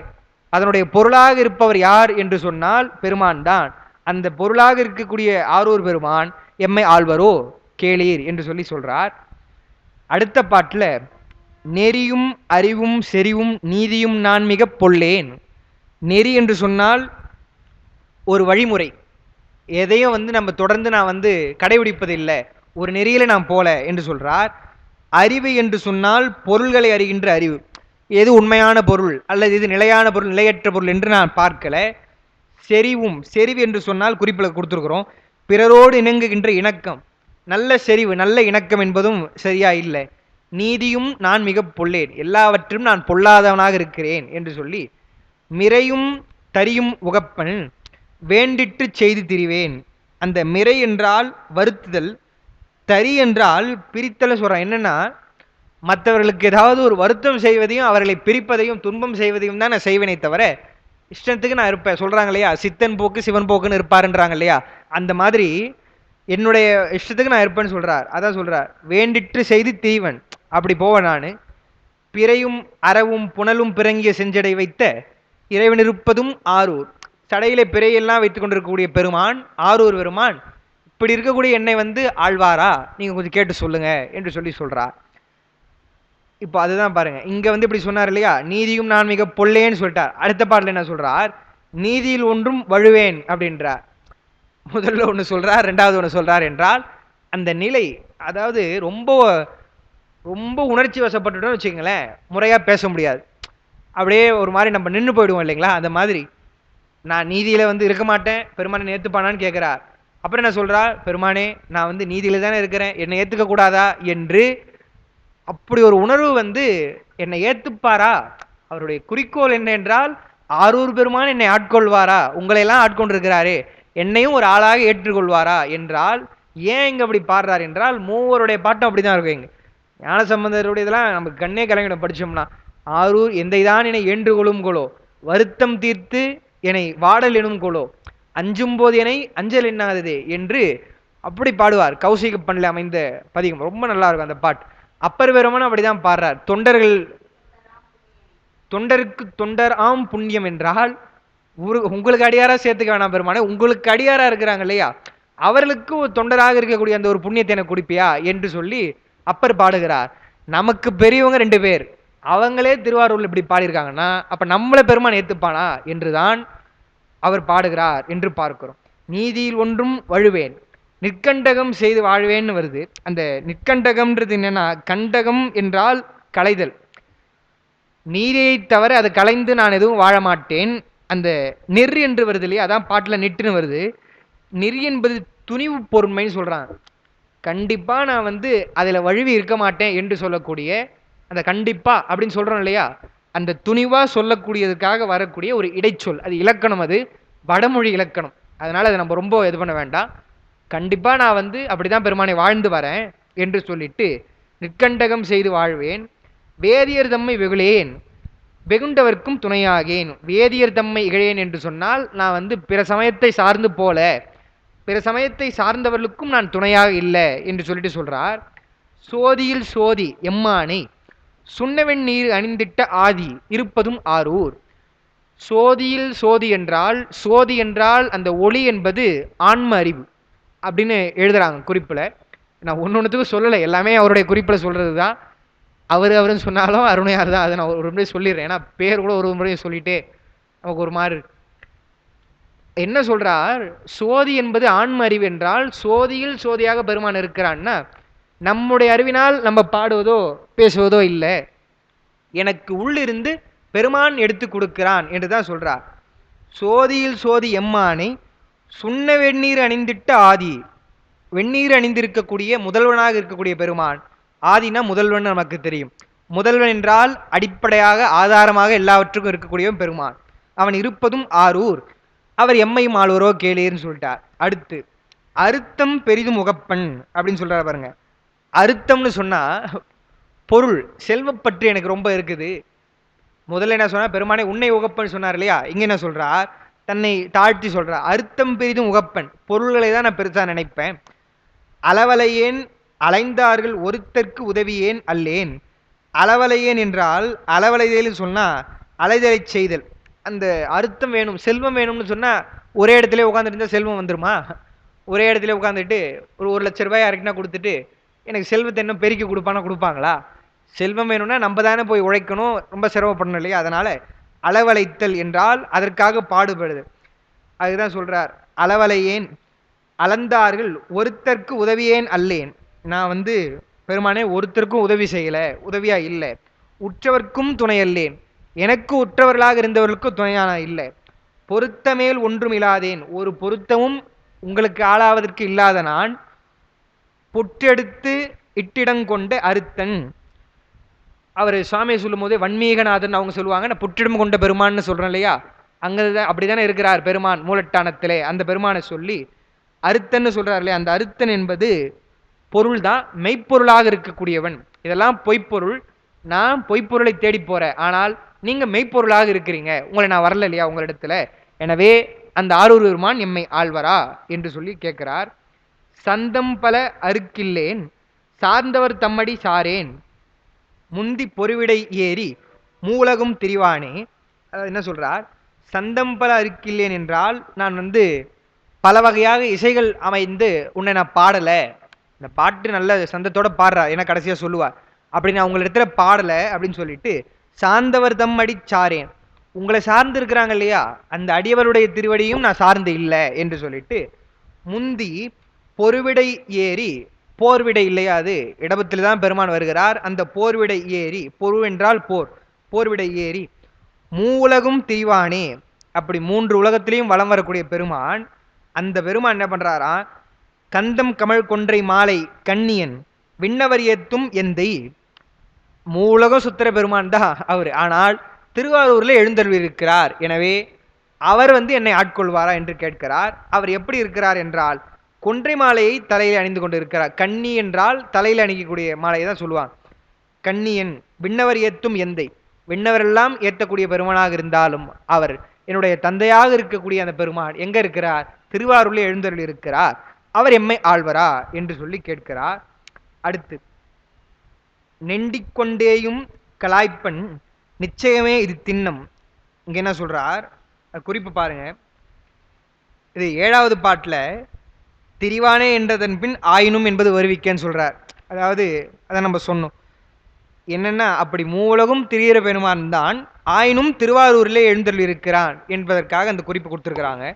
அதனுடைய பொருளாக இருப்பவர் யார் என்று சொன்னால் பெருமான் தான். அந்த பொருளாக இருக்கக்கூடிய ஆரூர் பெருமான் எம்மை ஆழ்வரோ கேளீர் என்று சொல்லி சொல்றார். அடுத்த பாட்டில், நெறியும் அறிவும் செறிவும் நீதியும் நான் மிக பொல்லேன். நெறி என்று சொன்னால் ஒரு வழிமுறை, எதையும் வந்து நம்ம தொடர்ந்து நான் வந்து கடைபிடிப்பதில்லை, ஒரு நெறியில நான் போல என்று சொல்றார். அறிவு என்று சொன்னால் பொருள்களை அறிகின்ற அறிவு, எது உண்மையான பொருள் அல்லது எது நிலையான பொருள் நிலையற்ற பொருள் என்று நான் பார்க்கல. செறிவும், செறிவு என்று சொன்னால் குறிப்பில் கொடுத்துருக்குறோம், பிறரோடு இணங்குகின்ற இணக்கம், நல்ல செறிவு நல்ல இணக்கம் என்பதும் சரியா இல்லை. நீதியும் நான் மிக பொல்லேன், எல்லாவற்றும் நான் பொல்லாதவனாக இருக்கிறேன் என்று சொல்லி, மிரையும் தரியும் உகப்பன் வேண்டிட்டு செய்து திரிவேன். அந்த மிரை என்றால் வருத்துதல், தரி என்றால் பிரித்தல் சொல்றான். என்னன்னா மற்றவர்களுக்கு ஏதாவது ஒரு வருத்தம் செய்வதையும் அவர்களை பிரிப்பதையும் துன்பம் செய்வதையும் தான் நான் செய்வேனே தவிர இஷ்டத்துக்கு நான் இருப்பேன். சொல்றாங்க இல்லையா, சித்தன் போக்கு சிவன் போக்குன்னு இருப்பாருன்றாங்க இல்லையா, அந்த மாதிரி என்னுடைய இஷ்டத்துக்கு நான் இருப்பேன்னு சொல்றார். அதான் சொல்றார், வேண்டிற்று செய்து தீவன் அப்படி போவேன் நான். பிறையும் அறவும் புனலும் பிறங்கிய செஞ்சடை வைத்த இறைவன் இருப்பதும் ஆரூர். சடையில பிறையெல்லாம் வைத்துக் கொண்டிருக்கக்கூடிய பெருமான் ஆரூர் பெருமான் இப்படி இருக்கக்கூடிய என்னை வந்து ஆழ்வாரா, நீங்க கொஞ்சம் கேட்டு சொல்லுங்க என்று சொல்லி சொல்றார். இப்போ அதுதான் பாருங்க, இங்க வந்து இப்படி சொன்னார் இல்லையா, நீதியும் நான் மிக பொல்லேன்னு சொல்லிட்டார். அடுத்த பாடல என்ன சொல்றார், நீதியில் ஒன்றும் வழுவேன் அப்படின்றார். முதல்ல ஒன்று சொல்றார், ரெண்டாவது ஒன்று சொல்றார் என்றால் அந்த நிலை, அதாவது ரொம்ப ரொம்ப உணர்ச்சி வசப்பட்டுட்டோம்னு வச்சுக்கங்களேன், முறையா பேச முடியாது. அப்படியே ஒரு மாதிரி நம்ம நின்று போயிடுவோம் இல்லைங்களா, அந்த மாதிரி நான் நீதியில வந்து இருக்க மாட்டேன், பெருமானை ஏத்துப்பானான்னு கேட்கிறார். அப்புறம் என்ன சொல்றார், பெருமானே நான் வந்து நீதியில தானே இருக்கிறேன், என்னை ஏத்துக்க கூடாதா என்று அப்படி ஒரு உணர்வு வந்து என்னை ஏத்துப்பாரா, அவருடைய குறிக்கோள் என்ன என்றால் ஆரூர் பெருமான் என்னை ஆட்கொள்வாரா, உங்களை எல்லாம் ஆட்கொண்டிருக்கிறாரே என்னையும் ஒரு ஆளாக ஏற்றுக்கொள்வாரா என்றால், ஏன் இங்க அப்படி பாடுறார் என்றால் மூவருடைய பாட்டும் அப்படிதான் இருக்கும். இங்க ஞானசம்பந்தருடைய இதெல்லாம் நமக்கு கண்ணே கலங்கிடும் படிச்சோம்னா. ஆரூர் எந்தைதான் என்னை ஏற்றுக்கொள்ளும் கொலோ, வருத்தம் தீர்த்து என்னை வாடல் எனும் கொலோ, அஞ்சும் போது என்னை அஞ்சல் என்னாததே என்று அப்படி பாடுவார். கௌசிக பண்ணல அமைந்த பதிகம் ரொம்ப நல்லா இருக்கும் அந்த பாட்டு. அப்பர் பெருமான் அப்படிதான் பாடுறார். தொண்டருக்கு தொண்டர் ஆம் புண்ணியம் என்றால் உங்களுக்கு அடியாரா சேர்த்துக்க வேணாம் பெருமானே, உங்களுக்கு அடியாரா இருக்கிறாங்க இல்லையா, அவர்களுக்கு தொண்டராக இருக்கக்கூடிய அந்த ஒரு புண்ணியத்தை எனக்கு கொடுப்பியா என்று சொல்லி அப்பர் பாடுகிறார். நமக்கு பெரியவங்க 2 பேர், அவங்களே திருவாரூர்ல இப்படி பாடியிருக்காங்கன்னா அப்ப நம்மளை பெருமான் ஏத்துப்பானா என்றுதான் அவர் பாடுகிறார் என்று பார்க்கிறோம். நீதியில் ஒன்றும் வழுவேன், நிற்கண்டகம் செய்து வாழ்வேன்னு வருது. அந்த நிற்கண்டகம்ன்றது என்னன்னா, கண்டகம் என்றால் களைதல், நீதியை தவிர அதை களைந்து நான் எதுவும் வாழ மாட்டேன். அந்த நெற் என்று வருது இல்லையா, அதான் பாட்டுல நெட்டுன்னு வருது. நெறி என்பது துணிவு பொருண்மைன்னு சொல்றாங்க. கண்டிப்பா நான் வந்து அதுல வழுவி இருக்க மாட்டேன் என்று சொல்லக்கூடிய அந்த கண்டிப்பா அப்படின்னு சொல்றோம் இல்லையா, அந்த துணிவா சொல்லக்கூடியதுக்காக வரக்கூடிய ஒரு இடைச்சொல், அது இலக்கணம், அது வடமொழி இலக்கணம். அதனால அதை நம்ம ரொம்ப இது பண்ண வேண்டாம். கண்டிப்பா நான் வந்து அப்படிதான் பெருமானை வாழ்ந்து வரேன் என்று சொல்லிட்டு நிற்கண்டகம் செய்து வாழ்வேன், வேதியர் தம்மை வெகுளேன் வெகுண்டவர்க்கும் துணையாகேன். வேதியர் தம்மை இகழேன் என்று சொன்னால் நான் வந்து பிற சமயத்தை சார்ந்து போல, பிற சமயத்தை சார்ந்தவர்களுக்கும் நான் துணையாக இல்லை என்று சொல்லிட்டு சொல்றார். சோதியில் சோதி எம்மானை சுண்ணவெண் நீர் அணிந்திட்ட ஆதி இருப்பதும் ஆரூர். சோதியில் சோதி என்றால், சோதி என்றால் அந்த ஒளி என்பது ஆன்ம அறிவு அப்படின்னு எழுதுறாங்க குறிப்புல. நான் ஒன்னொன்னுத்துக்கும் சொல்லலை, எல்லாமே அவருடைய குறிப்புல சொல்றது தான். அவருன்னு சொன்னாலும் அருணையார் தான், அதை நான் ஒரு முறை சொல்லிடுறேன். ஏன்னா பேர் கூட ஒரு முறையை சொல்லிட்டே நமக்கு ஒரு மாதிரி. என்ன சொல்றார், சோதி என்பது ஆன்ம அறிவு என்றால் சோதியில் சோதியாக பெருமான் இருக்கிறான்னா நம்முடைய அறிவினால் நம்ம பாடுவதோ பேசுவதோ இல்லை, எனக்கு உள்ளிருந்து பெருமான் எடுத்து கொடுக்கிறான் என்றுதான் சொல்றார். சோதியில் சோதி எம்மானை சுண்ண வெந்நீர் அணிந்திட்ட ஆதி, வெந்நீர் அணிந்திருக்கக்கூடிய முதல்வனாக இருக்கக்கூடிய பெருமான். ஆதினா முதல்வன் நமக்கு தெரியும். முதல்வன் என்றால் அடிப்படையாக ஆதாரமாக எல்லாவற்றுக்கும் இருக்கக்கூடியவன் பெருமான். அவன் இருப்பதும் ஆரூர், அவர் எம்மையும் ஆளுவரோ கேளீர்னு சொல்லிட்டார். அடுத்து அறுத்தம் பெரிதும் உகப்பன் அப்படின்னு சொல்றாரு பாருங்க. அறுத்தம்னு சொன்னா பொருள் செல்வப்பற்று எனக்கு ரொம்ப இருக்குது. முதல்ல என்ன சொன்னா, பெருமானை உன்னை உகப்பன் சொன்னார் இல்லையா, இங்க என்ன சொல்றார், தன்னை தாழ்த்தி சொல்றார். அறுத்தம் பெரிதும் உகப்பன், பொருள்களை தான் நான் பெருசா நினைப்பேன். அளவலையேன் அலைந்தார்கள் ஒருத்தற்கு உதவியேன் அல்லேன். அளவலையேன் என்றால் அளவலைதல் சொன்னா அலைதலை செய்தல். அந்த அறுத்தம் வேணும், செல்வம் வேணும்னு சொன்னா ஒரே இடத்துல உட்காந்துட்டு இருந்தா செல்வம் வந்துருமா? ஒரே இடத்துல உட்காந்துட்டு ஒரு லட்சம் ரூபாய் யாருக்குன்னா கொடுத்துட்டு எனக்கு செல்வத்தை என்ன பெருக்கி கொடுப்பாங்களா? செல்வம் வேணும்னா நம்ம தானே போய் உழைக்கணும், ரொம்ப சிரமப்படணும் இல்லையா? அதனால அளவலைத்தல் என்றால் அதற்காக பாடுபடுது. அதுதான் சொல்றார், அளவலையேன் அளந்தார்கள் ஒருத்தருக்கு உதவியேன் அல்லேன். நான் வந்து பெருமானே ஒருத்தருக்கும் உதவி செய்யல, உதவியா இல்லை. உற்றவர்க்கும் துணை அல்லேன், எனக்கு உற்றவர்களாக இருந்தவர்களுக்கும் துணையான இல்லை. பொருத்த மேல் ஒன்றும் இல்லாதேன், ஒரு பொருத்தமும் உங்களுக்கு ஆளாவதற்கு இல்லாத நான். புற்றெடுத்து இட்டிடங்கொண்ட அறுத்தன், அவர் சுவாமியை சொல்லும் போதே வன்மீகநாதன் அவங்க சொல்லுவாங்க, நான் புற்றிடம் கொண்ட பெருமான்னு சொல்றேன் இல்லையா, அங்கதான் அப்படித்தானே இருக்கிறார் பெருமான் மூலட்டானத்திலே. அந்த பெருமானை சொல்லி அருத்தன்னு சொல்றாரு இல்லையா, அந்த அருத்தன் என்பது பொருள் தான், மெய்ப்பொருளாக இருக்கக்கூடியவன். இதெல்லாம் பொய்ப்பொருள், நான் பொய்ப்பொருளை தேடி போறேன், ஆனால் நீங்க மெய்ப்பொருளாக இருக்கிறீங்க, உங்களை நான் வரல இல்லையா உங்களிடத்துல, எனவே அந்த ஆரூர் பெருமான் எம்மை ஆழ்வரா என்று சொல்லி கேட்கிறார். சந்தம் பல அருக்கில்லேன் சார்ந்தவர் தம்மடி சாரேன் முந்தி பொறுவிடை ஏறி மூலகும் திரிவானே. என்ன சொல்றார், சந்தம் பல அருக்கில்லேன் என்றால் நான் பல வகையாக இசைகள் அமைந்து உன்னை நான் பாடல, இந்த பாட்டு நல்ல சந்தத்தோட பாடுறா என கடைசியா சொல்லுவார், அப்படி நான் உங்களிடத்துல பாடல அப்படின்னு சொல்லிட்டு சார்ந்தவர் தம் அடி சாரேன், உங்களை சார்ந்து இருக்கிறாங்க இல்லையா அந்த அடியவருடைய திருவடியும் நான் சார்ந்து இல்லை என்று சொல்லிட்டு முந்தி பொறுவிடை ஏறி, போர்விடை இல்லையா அது இடபத்தில் தான் பெருமான் வருகிறார், அந்த போர்விடை ஏறி, பொரு என்றால் போர், போர்விடை ஏறி மூவுலகும் தீவானே, அப்படி மூன்று உலகத்திலையும் வலம் வரக்கூடிய பெருமான், அந்த பெருமான் என்ன பண்றாரா, கந்தம் கமழ் கொன்றை மாலை கண்ணியன் விண்ணவர் ஏத்தும் எந்தை, மூலகம் சுத்திர பெருமான் தான் அவர், ஆனால் திருவாரூர்ல எழுந்தருள் இருக்கிறார், எனவே அவர் என்னை ஆட்கொள்வாரா என்று கேட்கிறார். அவர் எப்படி இருக்கிறார் என்றால் கொன்றை மாலையை தலையில் அணிந்து கொண்டு இருக்கிறார். கண்ணி என்றால் தலையில் அணிக்கக்கூடிய மாலையை தான் சொல்லுவாங்க. கண்ணியன் விண்ணவர் ஏத்தும் எந்தை, விண்ணவரெல்லாம் ஏற்றக்கூடிய பெருமானாக இருந்தாலும் அவர் என்னுடைய தந்தையாக இருக்கக்கூடிய அந்த பெருமான் எங்க இருக்கிறார், திருவாரூரில் எழுந்தருள் இருக்கிறார், அவர் எம்மை ஆழ்வரா என்று சொல்லி கேட்கிறார். அடுத்து நெண்டிக்கொண்டேயும் கலாய்ப்பன் நிச்சயமே இது திண்ணம், இங்க என்ன சொல்றார் குறிப்பு பாருங்க, இது 7வது பாட்டுல திரிவானே என்றதன் பின் ஆயினும் என்பது வருவிக்கன்னு சொல்றார். அதாவது அதை நம்ம சொன்னோம் என்னன்னா, அப்படி மூவுலகும் திரியிற பெருமான் தான் ஆயினும் திருவாரூரிலே எழுந்தருள் இருக்கிறான் என்பதற்காக அந்த குறிப்பு கொடுத்திருக்கிறாங்க.